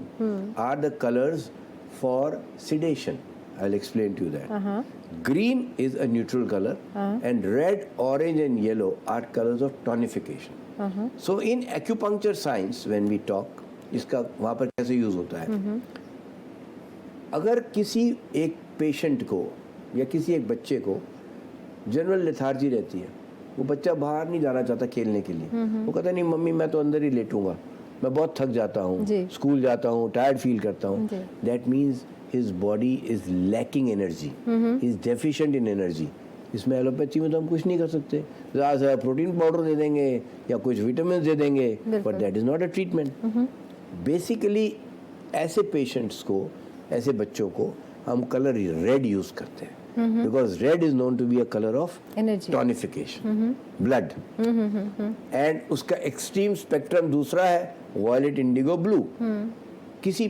are the colours for sedation. I'll explain to you that. Green is a neutral color, and red, orange, and yellow are colors of tonification. So in acupuncture science, when we talk, इसका वहाँ पर कैसे use होता है? अगर किसी एक patient को या किसी एक बच्चे को जनरल लेथार्जी रहती है, वो बच्चा बाहर नहीं जाना चाहता खेलने के लिए, वो कहता नहीं मम्मी मैं तो अंदर ही लेटूंगा, मैं बहुत थक जाता हूँ, स्कूल जाता हूँ, टायर्ड फील करता हूँ. That means his body is lacking energy, he is deficient in energy. इसमें एलोपैथी में तो हम कुछ नहीं कर सकते, ज़्यादा से प्रोटीन पाउडर दे देंगे या कुछ विटामिन दे देंगे, but that is not a treatment. Basically ऐसे पेशेंट्स को, ऐसे बच्चों को हम कलर रेड यूज करते हैं, because red is known to be a colour of tonification, blood. And उसका एक्सट्रीम स्पेक्ट्रम दूसरा है वॉयलेट, इंडिगो, ब्लू. किसी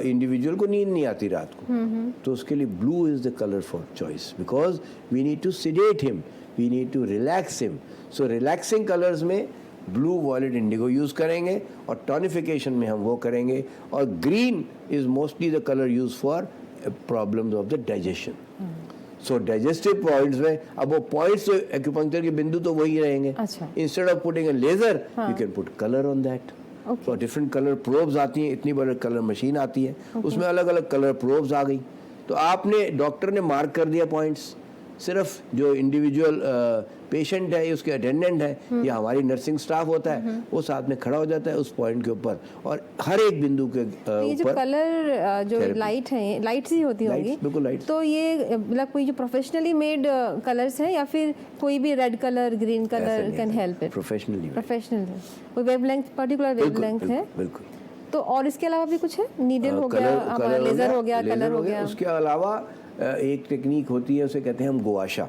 इंडिविजुअल को नींद नहीं आती रात को, तो उसके लिए blue is the colour for choice, because we need to sedate him, we need to relax him. So relaxing colours में ब्लू, वॉयलेट, इंडिगो यूज करेंगे, और टॉनिफिकेशन में हम वो करेंगे. और green is mostly the colour use for problems of the digestion. So digestive points में, अब वो पॉइंट्स एक्यूपंक्चर के बिंदु तो वही रहेंगे. Instead of putting a laser you can put colour on that. तो डिफरेंट कलर प्रोब्स आती हैं, इतनी बड़ी कलर मशीन आती है, उसमें अलग अलग कलर प्रोब्स आ गई. तो आपने, डॉक्टर ने मार्क कर दिया पॉइंट्स, सिर्फ जो इंडिविजुअल पेशेंट है, उसके अटेंडेंट है या हमारी नर्सिंग स्टाफ होता है, वो साथ में खड़ा हो जाता है उस पॉइंट के ऊपर, और हर एक बिंदु के ये जो कलर जो लाइट है, लाइट्स ही होती होंगी, बिल्कुल लाइट्स. तो ये मतलब कोई जो प्रोफेशनली मेड कलर्स हैं या फिर कोई भी red colour, green colour can help it? Professionally कोई वेवलेंथ, पर्टिकुलर वेवलेंथ है? बिल्कुल. तो और इसके अलावा भी कुछ है? नीडल हो गया, हमारा लेजर हो गया, कलर हो गया. उसके अलावा एक टेक्निक होती है, उसे कहते हैं हम gua sha.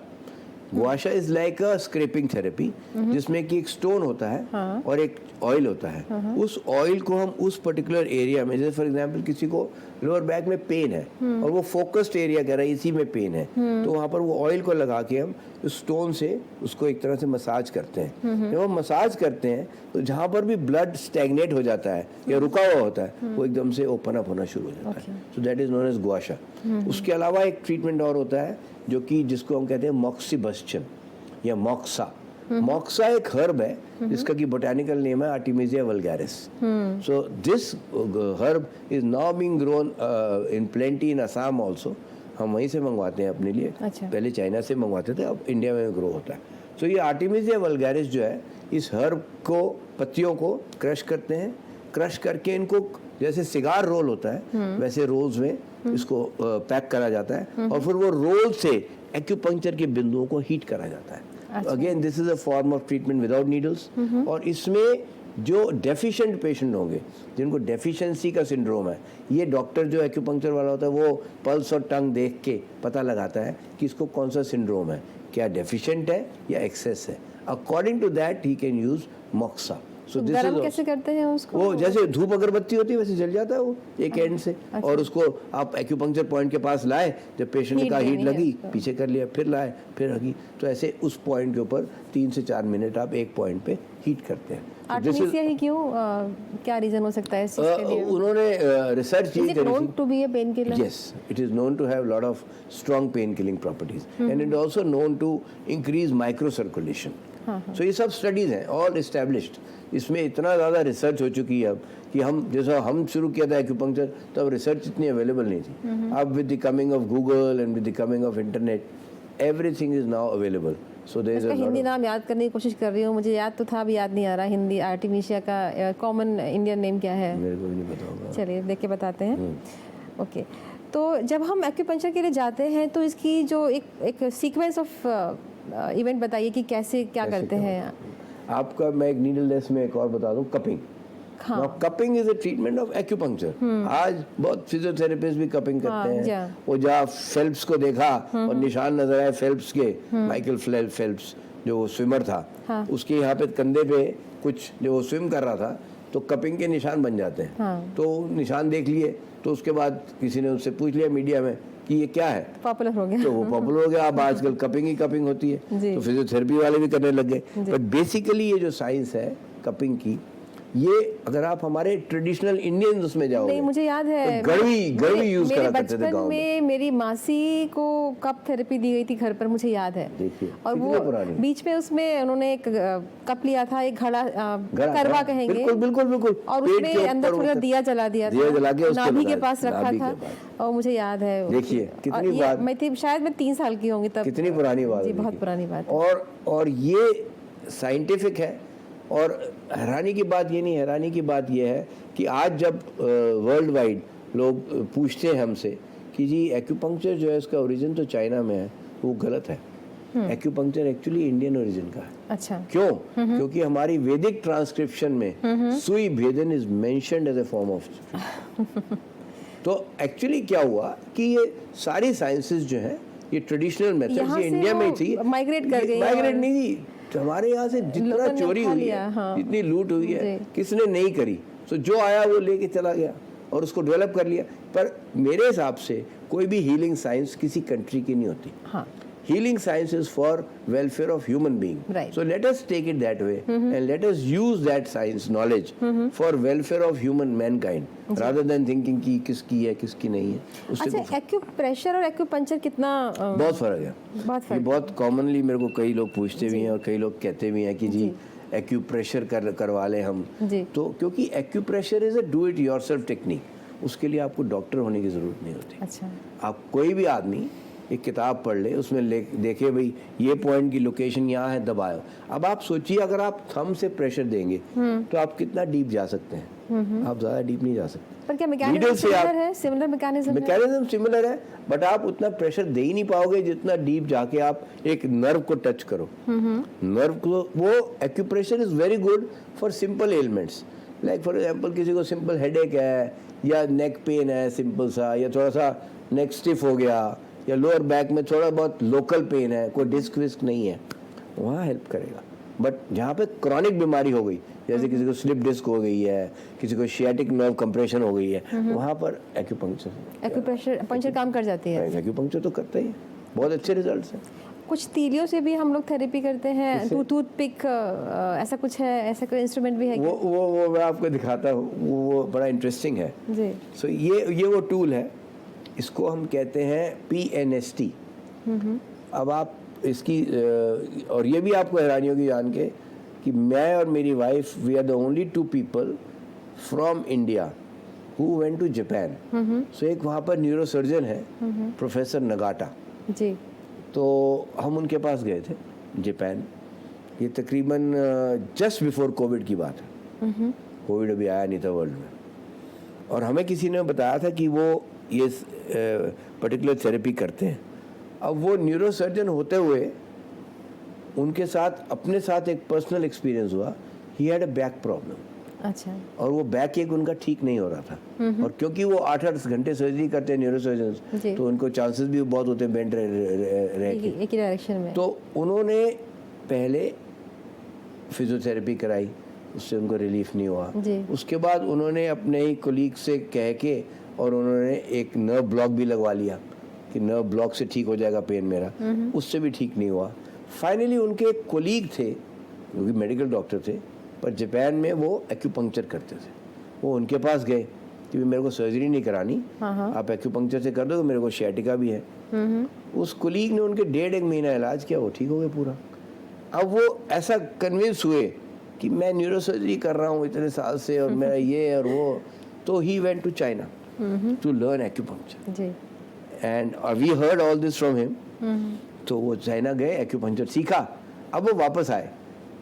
Gua sha is like a scraping therapy, जिसमें कि एक स्टोन होता है और एक ऑयल होता है। उस ऑयल को हम उस पर्टिकुलर एरिया में, जैसे फॉर एग्जांपल किसी को लोअर बैक में पेन है और वो फोकस्ड एरिया कह रहा है इसी में पेन है, तो वहाँ पर वो ऑयल को लगा के हम उस स्टोन से उसको एक तरह से मसाज करते हैं। जब हम मसाज करते हैं तो जहाँ पर भी ब्लड स्टैग्नेट हो जाता है या रुका हुआ होता है, वो एकदम से ओपन अप होना शुरू हो जाता है। So that is known as gua sha. उसके अलावा एक ट्रीटमेंट और होता है जो कि जिसको हम कहते हैं मॉक्सीबस्चन या मॉक्सा। मॉक्सा एक हर्ब है जिसका कि बोटैनिकल नेम है Artemisia vulgaris. So this herb is now being grown in plenty in Assam also. हम वहीं से मंगवाते हैं अपने लिए। अच्छा। पहले चाइना से मंगवाते थे, अब इंडिया में ग्रो होता है। सो ये आर्टिमिसिया वल्गैरिस जो है, इस हर्ब को, पत्तियों को क्रश करते हैं। क्रश करके इनको जैसे सिगार रोल होता है वैसे रोल्स में इसको पैक करा जाता है और फिर वो रोल से एक्यूपंक्चर के बिंदुओं को हीट करा जाता है। Again this is a form of treatment without needles. और इसमें जो डेफिशिएंट पेशेंट होंगे, जिनको डेफिशिएंसी का सिंड्रोम है, ये डॉक्टर जो एक्यूपंक्चर वाला होता है वो पल्स और टंग देख के पता लगाता है कि इसको कौन सा सिंड्रोम है, क्या डेफिशिएंट है या एक्सेस है। According to that he can use moxa. तो गरम कैसे करते हैं उसको? वो जैसे धूप अगरबत्ती होती है वैसे जल जाता है वो एक एंड से। और उसको आप एक्यूपंक्चर पॉइंट के पास लाए, जब पेशेंट का हीट लगी पीछे कर लिया, फिर लाए, फिर लगी, तो ऐसे उस पॉइंट के ऊपर 3 से 4 मिनट आप एक पॉइंट पे हीट करते हैं। आर्टेमिसिया ही क्यों? क्या रीजन हो सकता है इस चीज के लिए? उन्होंने रिसर्च ये करी known to be a painkiller? Yes, it is known to have lot of strong pain killing properties and it is also known to increase microcirculation. So ये सब स्टडीज हैं, ऑल एस्टैब्लिश्ड। इसमें इतना ज़्यादा रिसर्च हो चुकी है अब कि हम, जैसा हम शुरू किया था एक्यूपंक्चर, तब रिसर्च इतनी अवेलेबल नहीं थी। अब with the coming of Google and with the coming of internet, everything is now available. So there is a Hindi नाम याद करने की कोशिश कर रही हूँ, मुझे याद तो था, अभी याद नहीं आ रहा हिंदी आर्टिमिसिया का कॉमन इंडियन नेम क्या है? मेरे को भी नहीं पता होगा। चलिए देख के बताते हैं। ओके, तो जब हम एक्यूपंक्चर के लिए जाते हैं तो इसकी जो एक सीक्वेंस ऑफ इवेंट बताइए कि कैसे क्या करते हैं आपका। मैं एक नीडललेस में एक और बता दूं, cupping. Cupping is a treatment of acupuncture. आज बहुत फिजियोथेरेपिस्ट भी कपिंग करते हैं। वो जहाँ फेल्प्स को देखा और निशान नजर आए फेल्प्स के, माइकल फेल्प्स जो स्विमर था, उसके यहाँ पे कंधे पे कुछ जो वो स्विम कर रहा था, तो कपिंग के निशान बन जाते हैं। तो निशान देख लिए, तो उसके बाद किसी ने उससे पूछ लिया मीडिया में कि ये क्या है, पॉपुलर हो गया। तो वो पॉपुलर हो गया। अब आजकल कपिंग ही कपिंग होती है, तो फिजियोथेरेपी वाले भी करने लग गए। बट बेसिकली ये जो साइंस है कपिंग की, ये अगर आप हमारे ट्रेडिशनल इंडियन उसमें जाओगे, नहीं मुझे याद है तो गड़वी यूज करा करते थे गांव में। मेरी मासी को कप थेरेपी दी गई थी घर पर, मुझे याद है। देखिए, और वो बीच में उसमें उन्होंने एक कप लिया था, एक घड़ा करवा कहेंगे, बिल्कुल, और उसमें अंदर थोड़ा दिया जला दिया था, नाभि के पास रखा था, और मुझे याद है। देखिए कितनी बात, मैं थी शायद मैं 3 साल की होंगी तब। कितनी पुरानी बात जी, बहुत पुरानी बात। और ये साइंटिफिक है। और हैरानी की बात ये नहीं, हैरानी की बात ये है कि आज जब वर्ल्ड वाइड लोग पूछते हैं हमसे कि जी एक्यूपंक्चर जो है इसका ओरिजिन तो चाइना में है, वो गलत है। एक्यूपंक्चर एक्चुअली इंडियन ओरिजिन का है। अच्छा, क्यों? क्योंकि हमारी वैदिक ट्रांसक्रिप्शन में सुई भेदन is mentioned as a form of तो एक्चुअली क्या हुआ कि ये सारी साइंसेस जो है, ये ट्रेडिशनल मेथड्स, ये इंडिया में थी, माइग्रेट कर गई। माइग्रेट नहीं थी, तो हमारे यहाँ से जितना चोरी हुई है, जितनी लूट हुई है, किसने नहीं करी। तो जो आया वो लेके चला गया और उसको डेवलप कर लिया। पर मेरे हिसाब से कोई भी हीलिंग साइंस किसी कंट्री की नहीं होती। Healing science is for welfare of human being. Right. So let us take it that way and let us use that science knowledge for welfare of human mankind rather than thinking कि किसकी है किसकी नहीं है। अच्छा, acupressure और acupuncture कितना बहुत फर्क है। ये बहुत कॉमनली मेरे को कई लोग पूछते भी हैं और कई लोग कहते भी हैं कि जी एक्यूप्रेशर करवा लें हम। तो क्योंकि acupressure is a do it yourself technique, उसके लिए आपको डॉक्टर होने की जरूरत नहीं होती। अच्छा, आप कोई भी आदमी एक किताब पढ़ ले, उसमें देखे भाई ये पॉइंट की लोकेशन यहाँ है, दबाओ। अब आप सोचिए अगर आप थंब से प्रेशर देंगे तो आप कितना डीप जा सकते हैं? आप ज्यादा डीप नहीं जा सकते। पर क्या मैकेनिज्म सिमिलर मैकेनिज्म सिमिलर है, बट आप उतना प्रेशर दे ही नहीं पाओगे जितना डीप जाके आप एक नर्व को टच करो। नर्व को वो acupressure is very good for simple elements, like for example किसी को सिंपल हेडेक है या नेक पेन है सिंपल सा, या थोड़ा सा नेक स्टिफ हो गया, या लोअर बैक में थोड़ा बहुत लोकल पेन है, कोई डिस्क विस्क नहीं है, वहाँ हेल्प करेगा। बट जहाँ पे क्रॉनिक बीमारी हो गई, जैसे किसी को स्लिप डिस्क हो गई है, किसी को शियाटिक नर्व कंप्रेशन हो गई है, वहाँ पर एक्यूप्रेशर काम कर जाती है। एक्यूपंक्चर तो करता ही है, बहुत अच्छे रिजल्ट्स हैं। कुछ तीलियों से भी हम लोग थेरेपी करते हैं, टूथ पिक ऐसा कुछ है, ऐसा कोई इंस्ट्रूमेंट भी है क्या? वो मैं आपको दिखाता हूँ, वो बड़ा इंटरेस्टिंग है जी। सो ये वो टूल है, इसको हम कहते हैं PNST। अब आप इसकी और ये भी आपको हैरानी होगी जान के कि मैं और मेरी wife, we are the only 2 people from India who went to Japan. सो एक वहाँ पर न्यूरोसर्जन है, प्रोफेसर नगाटा जी। तो हम उनके पास गए थे जापान। ये तकरीबन जस्ट बिफोर कोविड की बात है, कोविड अभी आया नहीं था वर्ल्ड में, और हमें किसी ने बताया था कि वो ये पर्टिकुलर थेरेपी करते हैं। अब वो न्यूरोसर्जन होते हुए उनके साथ अपने साथ एक पर्सनल एक्सपीरियंस हुआ, he had a back problem. अच्छा। और वो बैक एक उनका ठीक नहीं हो रहा था, और क्योंकि वो 8-8 घंटे सर्जरी करते हैं न्यूरोसर्जन, तो उनको चांसेस भी बहुत होते हैं बेंड रह के एक ही डायरेक्शन में। तो उन्होंने पहले फिजियोथेरेपी कराई, उससे उनको रिलीफ नहीं हुआ। उसके बाद उन्होंने अपने ही कोलीग से कह के और उन्होंने एक नर्व ब्लॉक भी लगवा लिया कि नर्व ब्लॉक से ठीक हो जाएगा पेन मेरा, उससे भी ठीक नहीं हुआ। फाइनली उनके एक कोलीग थे जो कि मेडिकल डॉक्टर थे, पर जापान में वो एक्यूपंक्चर करते थे। वो उनके पास गए कि मेरे को सर्जरी नहीं करानी, आप एक्यूपंक्चर से कर दो, मेरे को शियाटिका भी है। उस कोलीग ने उनके 1.5 महीना इलाज किया, वो ठीक हो गए पूरा। अब वो ऐसा कन्विंस हुए कि मैं न्यूरो सर्जरी कर रहा हूँ इतने साल से और मेरा ये और वो, तो ही went to China to learn acupuncture and we heard all this from him. तो वो चाइना गए, एक्यूपंक्चर सीखा, अब वो वापस आए,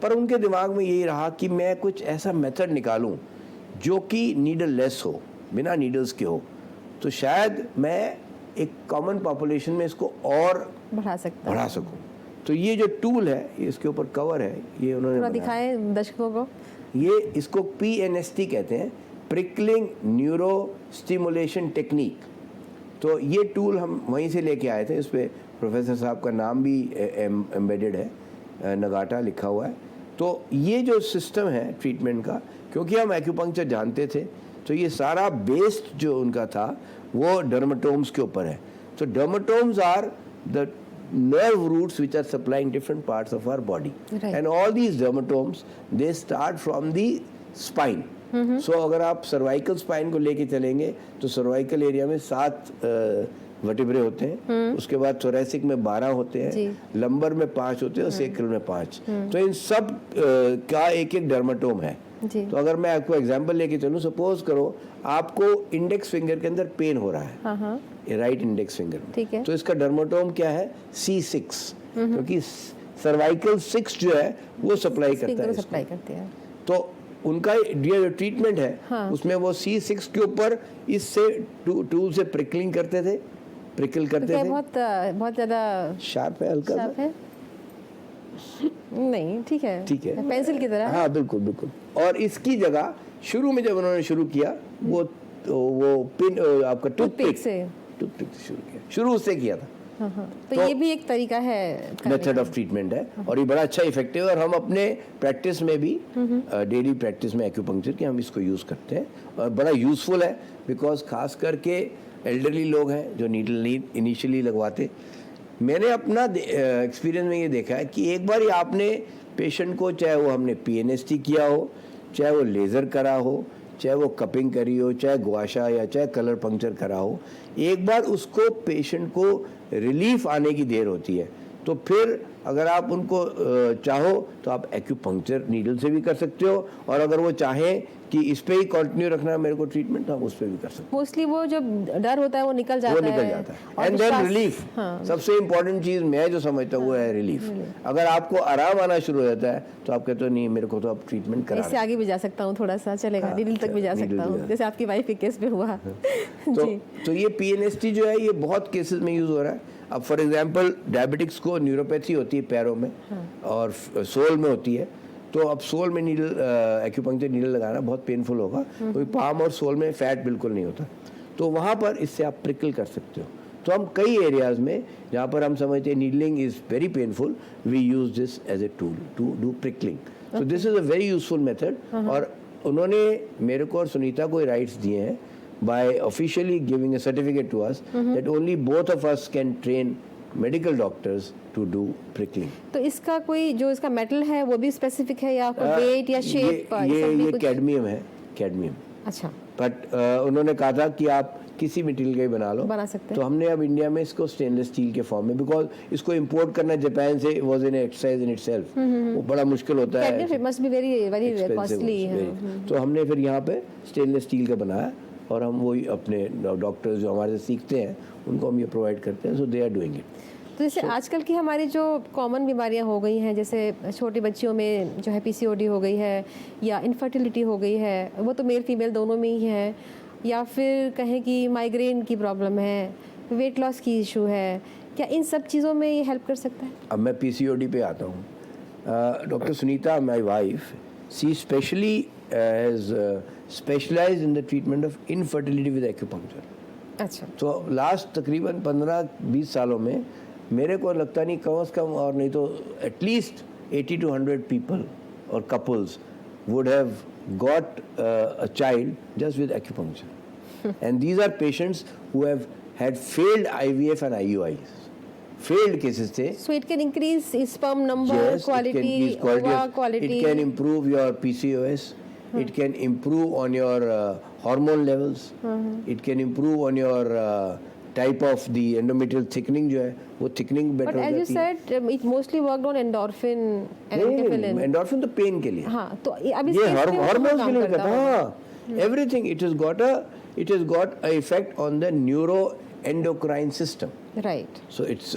पर उनके दिमाग में यही रहा कि मैं कुछ ऐसा मेथड निकालूं जो कि नीडल लेस हो, बिना नीडल्स के हो, तो शायद मैं एक कॉमन पॉपुलेशन में इसको और बढ़ा सकूं। तो ये जो टूल है, ये इसके ऊपर कवर है, ये उन्होंने दिखाएं दर्शकों को। ये इसको PNST कहते हैं, प्रिकलिंग न्यूरो स्टिमुलेशन टेक्निक। तो ये टूल हम वहीं से लेके आए थे, इस पे प्रोफेसर साहब का नाम भी एम्बेडेड है, नगाटा लिखा हुआ है। तो ये जो सिस्टम है ट्रीटमेंट का, क्योंकि हम एक्यूपंक्चर जानते थे, तो ये सारा बेस्ड जो उनका था वो डर्मेटोम्स के ऊपर है। तो dermatomes are the nerve roots which are supplying different parts of our body, and all these dermatomes they start from the spine. So अगर आप सर्वाइकल स्पाइन को लेके चलेंगे तो सर्वाइकल एरिया में 7 वर्टिब्रे होते हैं, उसके बाद थोरेसिक में 12 होते हैं, लंबर में 5 होते हैं और सेक्रल में 5। तो इन सब का एक एक डर्मेटोम है। तो अगर मैं आपको एग्जांपल लेके चलूं, सपोज करो आपको इंडेक्स फिंगर के अंदर पेन हो रहा है, राइट इंडेक्स फिंगर में, तो इसका डर्मेटोम क्या है? C6, क्योंकि सर्वाइकल 6 जो है वो सप्लाई करते हैं। तो उनका जो ट्रीटमेंट है उसमें वो C6 के ऊपर इससे टूल से प्रिकलिंग करते थे, प्रिकल करते थे। बहुत ज्यादा शार्प है, हल्का शार्प है नहीं, ठीक है पेंसिल की तरह। हाँ बिल्कुल बिल्कुल। और इसकी जगह शुरू में जब उन्होंने शुरू किया वो पिन आपका टूथपिक से शुरू से किया था। तो ये भी एक तरीका है, मेथड ऑफ ट्रीटमेंट है, और ये बड़ा अच्छा इफेक्टिव है। और हम अपने प्रैक्टिस में भी डेली प्रैक्टिस में एक्यूपंक्चर की हम इसको यूज़ करते हैं, और बड़ा यूज़फुल है, बिकॉज खास करके एल्डरली लोग हैं जो नीडल नहीं इनिशियली लगवाते। मैंने अपना एक्सपीरियंस में ये देखा है कि एक बार ही आपने पेशेंट को, चाहे वो हमने PNST किया हो, चाहे वो लेज़र करा हो, चाहे वो कपिंग करी हो, चाहे गुआशा या चाहे कलर पंक्चर करा हो, एक बार उसको पेशेंट को रिलीफ आने की देर होती है। तो फिर अगर आप उनको चाहो तो आप एक्यूपंक्चर नीडल से भी कर सकते हो, और अगर वो चाहें कि इस पे ही कंटिन्यू रखना है मेरे को ट्रीटमेंट, तो आप उस पे भी कर सकते हो। मोस्टली वो जो डर होता है वो निकल जाता है। एंड देन रिलीफ, सबसे इम्पोर्टेंट चीज मैं जो समझता हूँ वो है रिलीफ। अगर आपको आराम आना शुरू हो जाता है तो आप कहते हो नहीं मेरे को तो अब ट्रीटमेंट कराना है, इससे आगे भी जा सकता हूँ, थोड़ा सा चलेगा, नीडल तक भी जा सकता हूँ, जैसे आपकी वाइफ के केस में हुआ। तो ये PNST जो है ये बहुत केसेस में यूज हो रहा है। अब फॉर एग्जांपल डायबिटिक्स को न्यूरोपैथी होती है पैरों में और सोल में होती है, तो अब सोल में नीडल एक्यूपंक्चर नीडल लगाना बहुत पेनफुल होगा, क्योंकि पाम और सोल में फैट बिल्कुल नहीं होता। तो वहाँ पर इससे आप प्रिकल कर सकते हो। तो हम कई एरियाज में जहाँ पर हम समझते हैं needling is very painful, we use this as a tool to do prickling. So this is a very useful method. और उन्होंने मेरे को और सुनीता को राइट्स दिए हैं by officially giving a certificate to us that only both of us can train medical doctors to do prickling. तो इसका कोई जो इसका मेटल है वो भी स्पेसिफिक है या वेट या शेप? ये कैडमियम है, कैडमियम. अच्छा. बट उन्होंने कहा था कि आप किसी मटेरियल का ही बना सकते हैं. तो हमने अब इंडिया में इसको स्टेनलेस स्टील के फॉर्म में, बिकॉज इसको इंपोर्ट करना जापान से was an exercise in itself. वो बड़ा मुश्किल होता है, cadmium must be very costly है. तो हमने फिर यहाँ पे स्टेनलेस स्टील का बनाया और हम वही अपने डॉक्टर्स जो हमारे से सीखते हैं उनको हम ये प्रोवाइड करते हैं. सो दे आर डूइंग इट. तो जैसे आजकल की हमारी जो कॉमन बीमारियां हो गई हैं, जैसे छोटी बच्चियों में जो है पीसीओडी हो गई है या इनफर्टिलिटी हो गई है, वो तो मेल फीमेल दोनों में ही है, या फिर कहें कि माइग्रेन की प्रॉब्लम है, वेट लॉस की इशू है, क्या इन सब चीज़ों में ये हेल्प कर सकता है? अब मैं पीसीओडी पे आता हूँ. Doctor Sunita, my wife, she specially has specialized in the treatment of infertility with acupuncture. अच्छा. तो लास्ट तकरीबन 15-20 सालों में मेरे को लगता नहीं, कम से कम और नहीं तो at least 80 to 100 people or couples would have got a child just with acupuncture. And these are patients who have had failed IVF and IUIs. Failed cases थे. So it can increase sperm number, Yes, quality, it can increase quality. It can improve your PCOS. It can improve on your hormone levels. It can improve on your type of the endometrial thickening जो है वो thickening better But हो as you जाती है. said, it mostly worked on endorphin and नहीं, enkephalin. Endorphin तो pen के लिए. हाँ, तो अब ये इसके हार्मोन्स के लिए करता है. हाँ, everything. It has got a effect on the neuro endocrine system. Right. So it's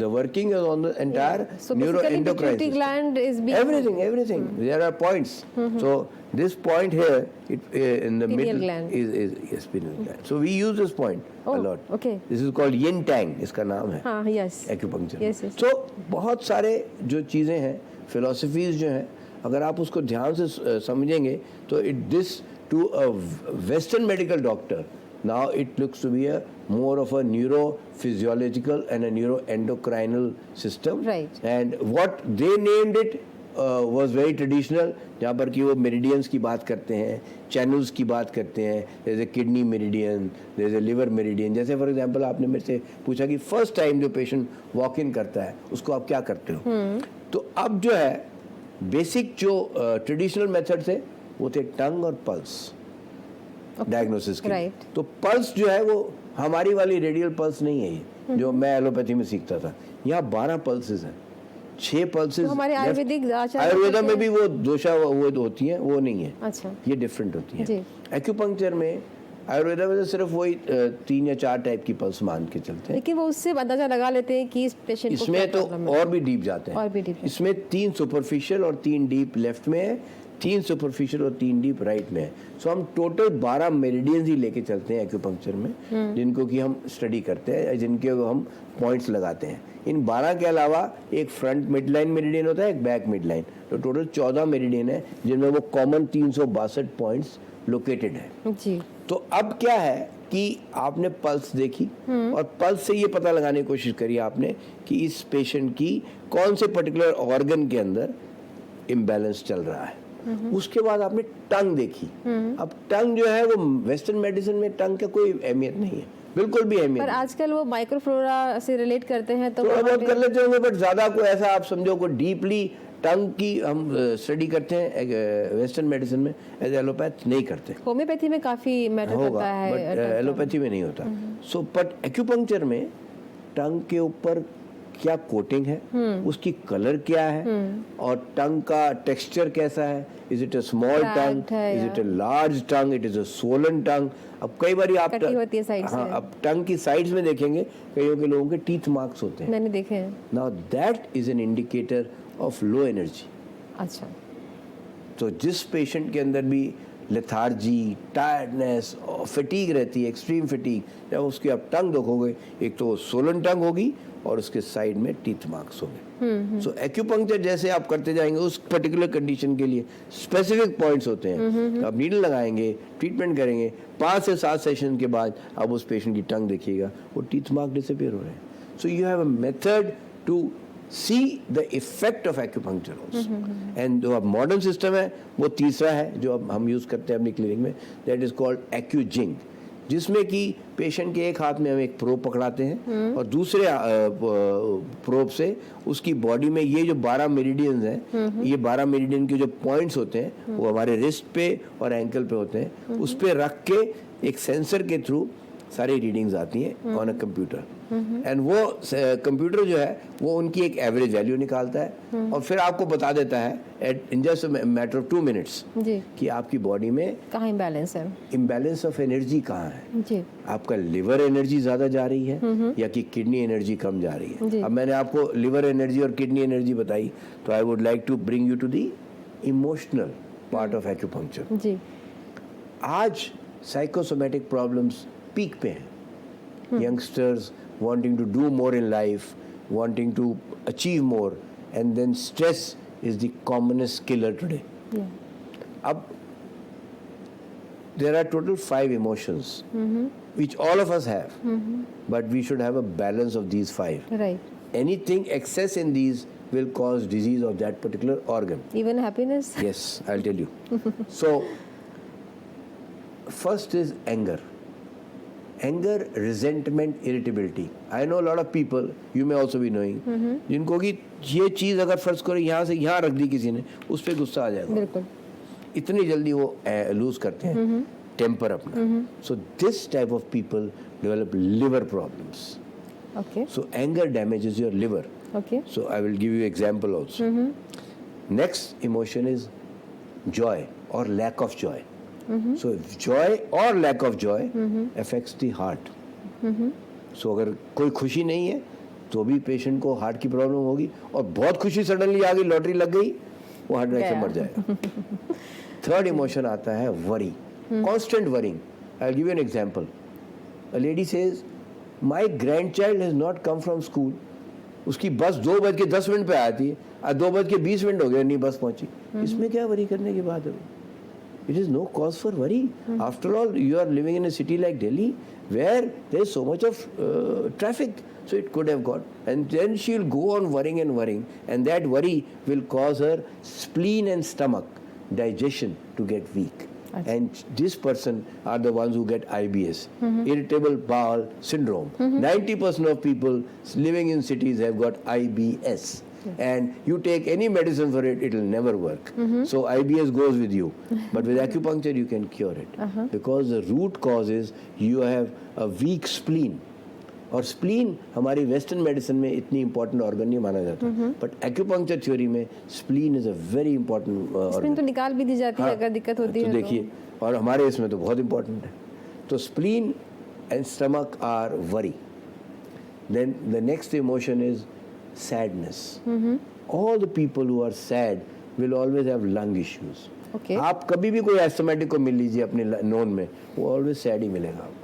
the working is on the entire So basically neuroendocrine pituitary system. gland is being Everything. There are points. So this point here, in the Pineal middle gland. is yes, pineal gland. So we use this point a lot. Okay. This is called yin tang. इसका नाम है. हाँ, yes. Acupuncture. Yes, yes. So बहुत सारे जो चीजें हैं, philosophies जो हैं, अगर आप उसको ध्यान से समझेंगे तो this to a Western medical doctor, now it looks to be a more of a neurophysiological and a neuroendocrinal system. Right. And what they named it was very traditional, जहाँ पर कि वो मेरिडियंस की बात करते हैं, चैनल्स की बात करते हैं. there is a kidney meridian, there is a liver meridian. जैसे फॉर एग्जांपल आपने मेरे से पूछा कि फर्स्ट टाइम जो पेशेंट वॉक इन करता है उसको आप क्या करते हो. तो अब जो है बेसिक जो ट्रेडिशनल मेथड थे वो थे टंग और पल्स डायग्नोसिस के लिए. तो पल्स जो है वो हमारी वाली रेडियल पल्स नहीं है ये जो मैं एलोपैथी में सीखता था. यहाँ 12 पल्सेस हैं, 6 पल्सेस. तो हमारे आयुर्वेदिक आयुर्वेदा में भी वो दोषा वो होती हैं, वो नहीं है. अच्छा. ये डिफरेंट होती है. जी. एक्यूपंक्चर में आयुर्वेदा में तो सिर्फ वही 3 या 4 टाइप की पल्स मान के चलते हैं. लेकिन वो उससे अंदाजा लगा लेते हैं कि इस पेशेंट को इसमें तो और भी डीप जाते हैं. और भी डीप. इसमें 3 सुपरफिशियल और 3 डीप लेफ्ट में है, 3 सुपरफिशियल और 3 डीप राइट में है. सो हम टोटल 12 मेरिडियंस ही लेके चलते हैं एक्यूपंक्चर में, जिनको कि हम स्टडी करते हैं, जिनके हम पॉइंट्स लगाते हैं. इन 12 के अलावा एक फ्रंट मिड लाइन मेरिडियन होता है, एक बैक मिड लाइन. तो टोटल 14 मेरिडियन है जिनमें वो कॉमन 362 पॉइंट्स लोकेटेड है. जी. तो अब क्या है कि आपने पल्स देखी और पल्स से ये पता लगाने की कोशिश करी आपने कि इस पेशेंट की कौन से पर्टिकुलर ऑर्गन के अंदर इम्बैलेंस चल रहा है. उसके बाद आपने टंग देखी. अब टंग जो है वो वेस्टर्न मेडिसिन में टंग का कोई अहमियत नहीं है, बिल्कुल भी अहमियत पर नहीं. आजकल वो माइक्रोफ्लोरा से रिलेट करते हैं तो थोड़ा बहुत कर लेते होंगे, बट ज्यादा को ऐसा आप समझो को डीपली टंग की हम स्टडी करते हैं वेस्टर्न मेडिसिन में, एज एलोपैथ नहीं करते. होम्योपैथी में काफी मैटर करता है, बट एलोपैथी में नहीं होता. सो बट एक्यूपंक्चर में टंग के ऊपर क्या कोटिंग है, उसकी कलर क्या है, और टंग का टेक्सचर कैसा है. Is it a small tongue, is it a large tongue, it is a swollen tongue. अब कई बार आप हाँ, अब टंग की साइड्स में देखेंगे कईयों के लोगों के टीथ मार्क्स होते हैं, मैंने देखे हैं. Now that is an indicator of low energy. अच्छा. तो जिस पेशेंट के अंदर भी लेथार्जी, टायर्डनेस और फटीग रहती है, एक्सट्रीम फटीग, जब उसकी आप टंग देखोगे, एक तो सोलन टंग होगी और उसके साइड में टीथ मार्क्स हो गए। सो एक्यूपंक्चर जैसे आप करते जाएंगे उस पर्टिकुलर कंडीशन के लिए स्पेसिफिक पॉइंट्स होते हैं। तो आप नीडल लगाएंगे, ट्रीटमेंट करेंगे, 5 से 7 सेशन के बाद आप उस पेशेंट की टंग देखिएगा, वो टीथ मार्क डिसअपीयर हो रहे हैं। So you have a method to see the effect of acupuncture also. And जो अब मॉडर्न सिस्टम है वो तीसरा है जो अब हम यूज़ करते हैं अपनी क्लिनिक में, दैट इज कॉल्ड एक्यूजिंग, जिसमें कि पेशेंट के एक हाथ में हम एक प्रोब पकड़ाते हैं और दूसरे प्रोब से उसकी बॉडी में ये जो 12 मेरिडियंस हैं, ये 12 मेरिडियन के जो पॉइंट्स होते हैं वो हमारे रिस्ट पे और एंकल पे होते हैं, उस पे रख के एक सेंसर के थ्रू सारी रीडिंग्स आती हैं ऑन अ कंप्यूटर। एंड वो कंप्यूटर जो है वो उनकी एक एवरेज वैल्यू निकालता है और फिर आपको बता देता है in just matter of 2 minutes कि आपकी बॉडी में कहाँ इम्बैलेंस है, इम्बैलेंस ऑफ एनर्जी कहाँ है जी। आपका लिवर एनर्जी ज़्यादा जा रही है या कि किडनी एनर्जी कम जा रही है। अब मैंने आपको लिवर एनर्जी और किडनी एनर्जी बताई, तो I would like to bring you to the emotional part of acupuncture. जी। आज साइकोसोमेटिक प्रॉब्लम्स पीक पे हैं। Youngsters wanting to do more in life, wanting to achieve more, and then stress is the commonest killer today. Ab there are total 5 emotions which all of us have, but we should have a balance of these 5. Right. Anything excess in these will cause disease of that particular organ. Even happiness. Yes, I'll tell you. So first is anger. Anger, resentment, irritability. I know a lot of people, you may also be knowing, जिनको कि ये चीज़ अगर फर्ज करो यहाँ से यहाँ रख दी किसी ने, उस पर गुस्सा आ जाएगा। बिल्कुल। इतनी जल्दी वो लूज करते हैं टेम्पर अपना। So this type of people develop liver problems. Okay. So anger damages your liver. Okay. So I will give you example also. Next emotion is joy or lack of joy. So joy or lack of joy affects the heart. So अगर कोई खुशी नहीं है तो भी patient को heart की problem होगी, और बहुत खुशी सडनली आ गई, लॉटरी लग गई, वो हार्ट अटैक से मर जाएगा। थर्ड इमोशन आता है worry, constant worrying. I will give you an example. A lady says my grandchild has not come from school. उसकी बस 2:10 पे आती है, आज 2:20 हो गए, नहीं बस पहुंची। इसमें क्या वरी करने की बात है? It is no cause for worry. After all, you are living in a city like Delhi where there is so much of traffic. So it could have got. And then she will go on worrying and worrying. And that worry will cause her spleen and stomach digestion to get weak. And this person are the ones who get IBS, irritable bowel syndrome. 90% of people living in cities have got IBS. And you take any medicine for it, it will never work. So IBS goes with you. But with acupuncture, you can cure it. Because the root cause is you have a weak spleen. और spleen हमारी western medicine में इतनी important organ नहीं माना जाता, but acupuncture theory में spleen is a very important spleen तो निकाल भी दी जाती है अगर दिक्कत होती है तो देखिए, और हमारे इसमें तो बहुत इंपॉर्टेंट है। तो spleen and stomach are worry. Then the next emotion is sadness. All the people who are sad will always have lung issues. Okay. आप कभी भी कोई एस्थमेटिक को मिल लीजिए अपने नोन में, वो ऑलवेज सैड ही मिलेगा आपको।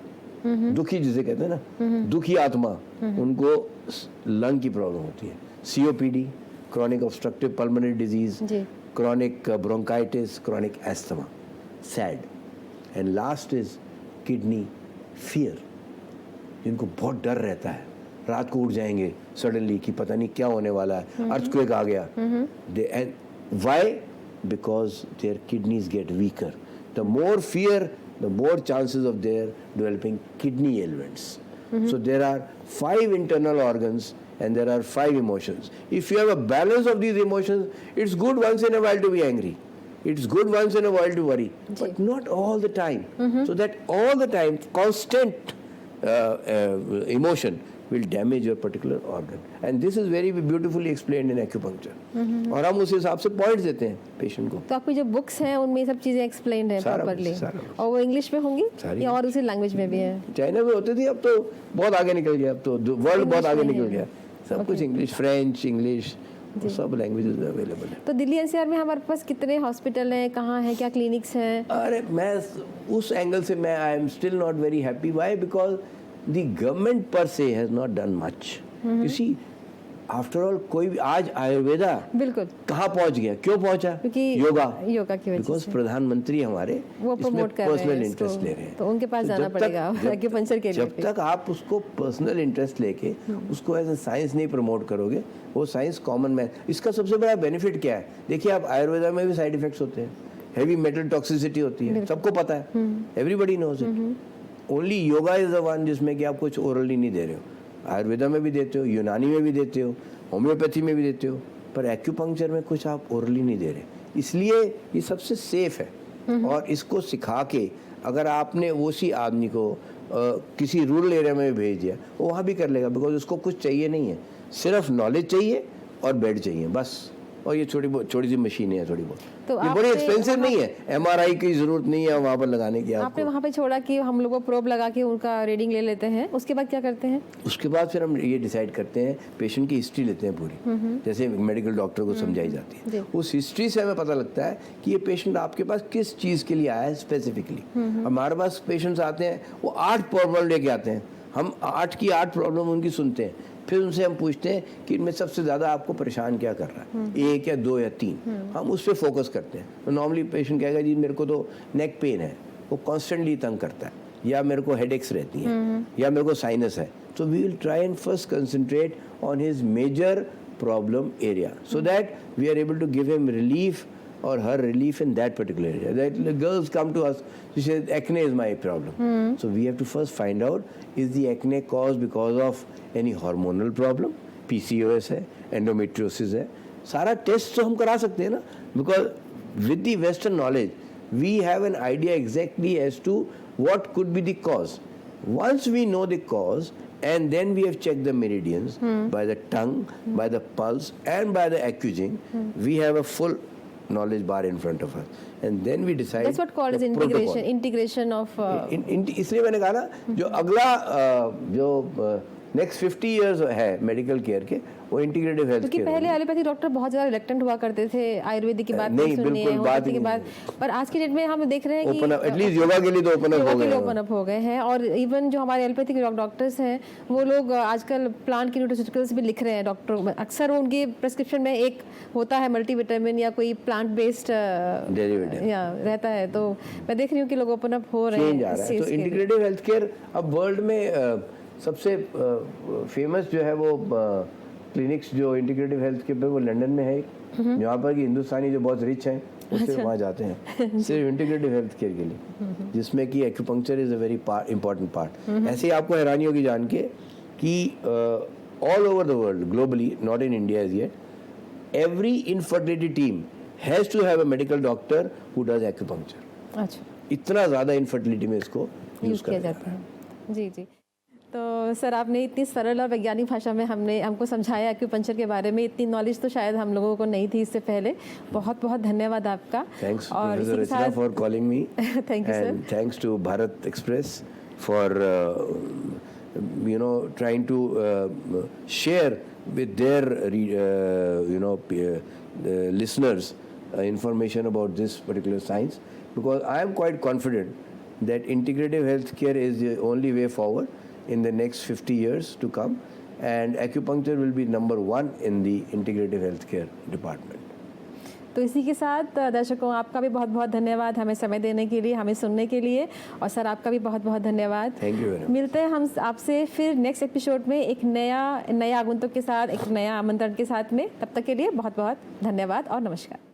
दुखी जिसे कहते हैं ना, दुखी आत्मा, उनको लंग की प्रॉब्लम होती है। COPD, chronic obstructive pulmonary disease, chronic bronchitis, chronic asthma, sad. And last is kidney fear, जिनको बहुत डर रहता है, रात को उठ जाएंगे सडनली कि पता नहीं क्या होने वाला है, अर्थक्वेक आ गया। And why? Because their kidneys get weaker. The more fear, the more chances of their developing kidney ailments. So there are 5 internal organs and there are 5 emotions. If you have a balance of these emotions, it's good once in a while to be angry. It's good once in a while to worry, but not all the time. So that all the time, constant emotion will damage your particular organ. And this is very beautifully explained in acupuncture. और हम उस हिसाब से points देते हैं patient को। तो आपकी जो बुक्स हैं उनमें ये सब चीजें एक्सप्लेन्ड है प्रॉपर्ली, और वो इंग्लिश में होंगी या और दूसरी लैंग्वेज में भी है? चाइना में होती थी, अब तो बहुत आगे निकल गया, अब तो वर्ल्ड बहुत आगे निकल गया, सब कुछ इंग्लिश, फ्रेंच, इंग्लिश, सब लैंग्वेजेस में अवेलेबल है। तो दिल्ली एनसीआर में हमारे पास कितने हॉस्पिटल हैं, कहाँ हैं, क्या क्लिनिक्स हैं? अरे मैं उस एंगल से I am still not very happy. Why? Because the government per se has not done much. किसी आफ्टर ऑल कोई भी आज आयुर्वेदा बिल्कुल कहाँ पहुंच गया, क्यों पहुंचा? क्योंकि योगा की वजह बिकॉज से प्रधानमंत्री हमारे वो इसमें प्रमोट कर रहे हैं पर्सनल इसको, इंटरेस्ट ले रहे हैं। तो उनके पास जाना जब तक- पड़ेगा जब एक्यूपंक्चर के लिए जब तक आप उसको पर्सनल इंटरेस्ट लेके उसको एज ए साइंस नहीं प्रमोट करोगे, वो साइंस कॉमन मैन। इसका सबसे बड़ा बेनिफिट क्या है? देखिए, आप आयुर्वेदा में भी साइड इफेक्ट्स होते हैं, हैवी मेटल टॉक्सिसिटी होती है, सबको पता है, everybody knows it. Only yoga is the one जिसमें कि आप कुछ ओरली नहीं दे रहे हो। आयुर्वेदा में भी देते हो, यूनानी में भी देते हो, होम्योपैथी में भी देते हो, पर एक्यूपंक्चर में कुछ आप ओरली नहीं दे रहे, इसलिए ये सबसे सेफ है। और इसको सिखा के अगर आपने उसी आदमी को किसी रूरल एरिया में भेज दिया, वो वहाँ भी कर लेगा, बिकॉज उसको कुछ चाहिए नहीं है, सिर्फ नॉलेज चाहिए और बेड चाहिए बस। और ये छोटी सी मशीनें हैं थोड़ी बहुत, तो ये बड़ी आपने एक्सपेंसिव नहीं है, MRI की जरूरत नहीं है वहाँ पर लगाने की आपने आपको। वहाँ पे छोड़ा कि हम लोग वो प्रोब लगा के उनका रीडिंग ले लेते हैं, उसके बाद क्या करते हैं? उसके बाद फिर हम ये डिसाइड करते हैं, पेशेंट की हिस्ट्री लेते हैं पूरी, जैसे मेडिकल डॉक्टर को समझाई जाती है। उस हिस्ट्री से हमें पता लगता है कि ये पेशेंट आपके पास किस चीज़ के लिए आया है स्पेसिफिकली। हमारे पास पेशेंट्स आते हैं, वो 8 प्रॉब्लम लेके आते हैं, हम 8 की 8 प्रॉब्लम उनकी सुनते हैं, फिर उनसे हम पूछते हैं कि इनमें सबसे ज़्यादा आपको परेशान क्या कर रहा है, 1 या 2 या 3, हम उस पर फोकस करते हैं। तो नॉर्मली पेशेंट कहेगा जी मेरे को तो नेक पेन है, वो कॉन्स्टेंटली तंग करता है, या मेरे को हेडेक्स रहती हैं, या मेरे को साइनस है। तो we will try and first concentrate on his major problem area so that we are able to give him relief or her relief in that particular area. That the girls come to us, she says acne is my problem. So we have to first find out, is the acne caused because of any hormonal problem, PCOS है, endometriosis है, सारा test तो हम करा सकते हैं ना, because with the western knowledge we have an idea exactly as to what could be the cause. Once we know the cause, and then we have checked the meridians by the tongue, by the pulse, and by the accusing, we have a full knowledge bar in front of us, and then we decide. That's what called as the protocol. integration of इसलिए मैंने कहा ना, जो अगला जो next 50 years है medical care के, वो इंटीग्रेटिव हेल्थ क्योंकि केयर। पहले एलोपैथी डॉक्टर बहुत ज़्यादा रिलेक्टेंट हुआ करते थे आयुर्वेदिक की बात नहीं, सुनने, बिल्कुल बात होम्योपैथी की ही बात, पर आज की डेट में हम देख रहे हैं कि ओपन अप, एटलीस्ट योगा के लिए तो ओपन अप हो गए हैं। ओपन अप हो गए हैं। और इवन जो हमारे एलोपैथिक डॉक्टर्स हैं, वो लोग आजकल प्लांट की न्यूट्रास्यूटिकल्स भी लिख रहे हैं डॉक्टर। अक्सर उनके प्रेस्क्रिप्शन में एक होता है मल्टीविटामिन या कोई प्लांट बेस्ड डेरिवेटिव या रहता है, तो मैं देख रही हूँ कि लोग ओपन अप हो रहे चेंज आ हैं रहा इस है। तो चीज़ के लिए। इंटीग्रेटिव हेल्थ केयर अब वर्ल्ड में सबसे फेमस जो है वो क्लिनिक्स जो इंटीग्रेटिव हेल्थ के पे, वो लंदन में है, जहाँ पर कि हिंदुस्तानी जो बहुत रिच हैं वो सिर्फ वहाँ जाते हैं सिर्फ इंटीग्रेटिव हेल्थ केयर के लिए, जिसमें कि acupuncture is a very important part. ऐसे ही आपको हैरानी होगी जान के कि all over the world globally, not in India as yet, every infertility team has to have a medical doctor who does acupuncture. अच्छा, इतना ज़्यादा infertility में इसको यूज़ किया जाता है। जी जी। तो सर, आपने इतनी सरल और वैज्ञानिक भाषा में हमको समझाया एक्यूपंक्चर के बारे में। इतनी नॉलेज तो शायद हम लोगों को नहीं थी इससे पहले। बहुत बहुत धन्यवाद आपका। Thanks और Professor Rachna for calling me. Thank you, sir. And thanks to Bharat Express for trying to share with their listeners information about this particular science, because I am quite confident that integrative healthcare is the only way forward in the next 50 years to come, and acupuncture will be number 1 in the integrative healthcare department. तो इसी के साथ दर्शकों, आपका भी बहुत बहुत धन्यवाद हमें समय देने के लिए, हमें सुनने के लिए, और सर आपका भी बहुत बहुत धन्यवाद। Thank you very much. मिलते हैं हम आपसे फिर नेक्स्ट एपिसोड में एक नया आगंतुक के साथ, एक नया आमंत्रण के साथ में। तब तक के लिए बहुत बहुत धन्यवाद और नमस्कार।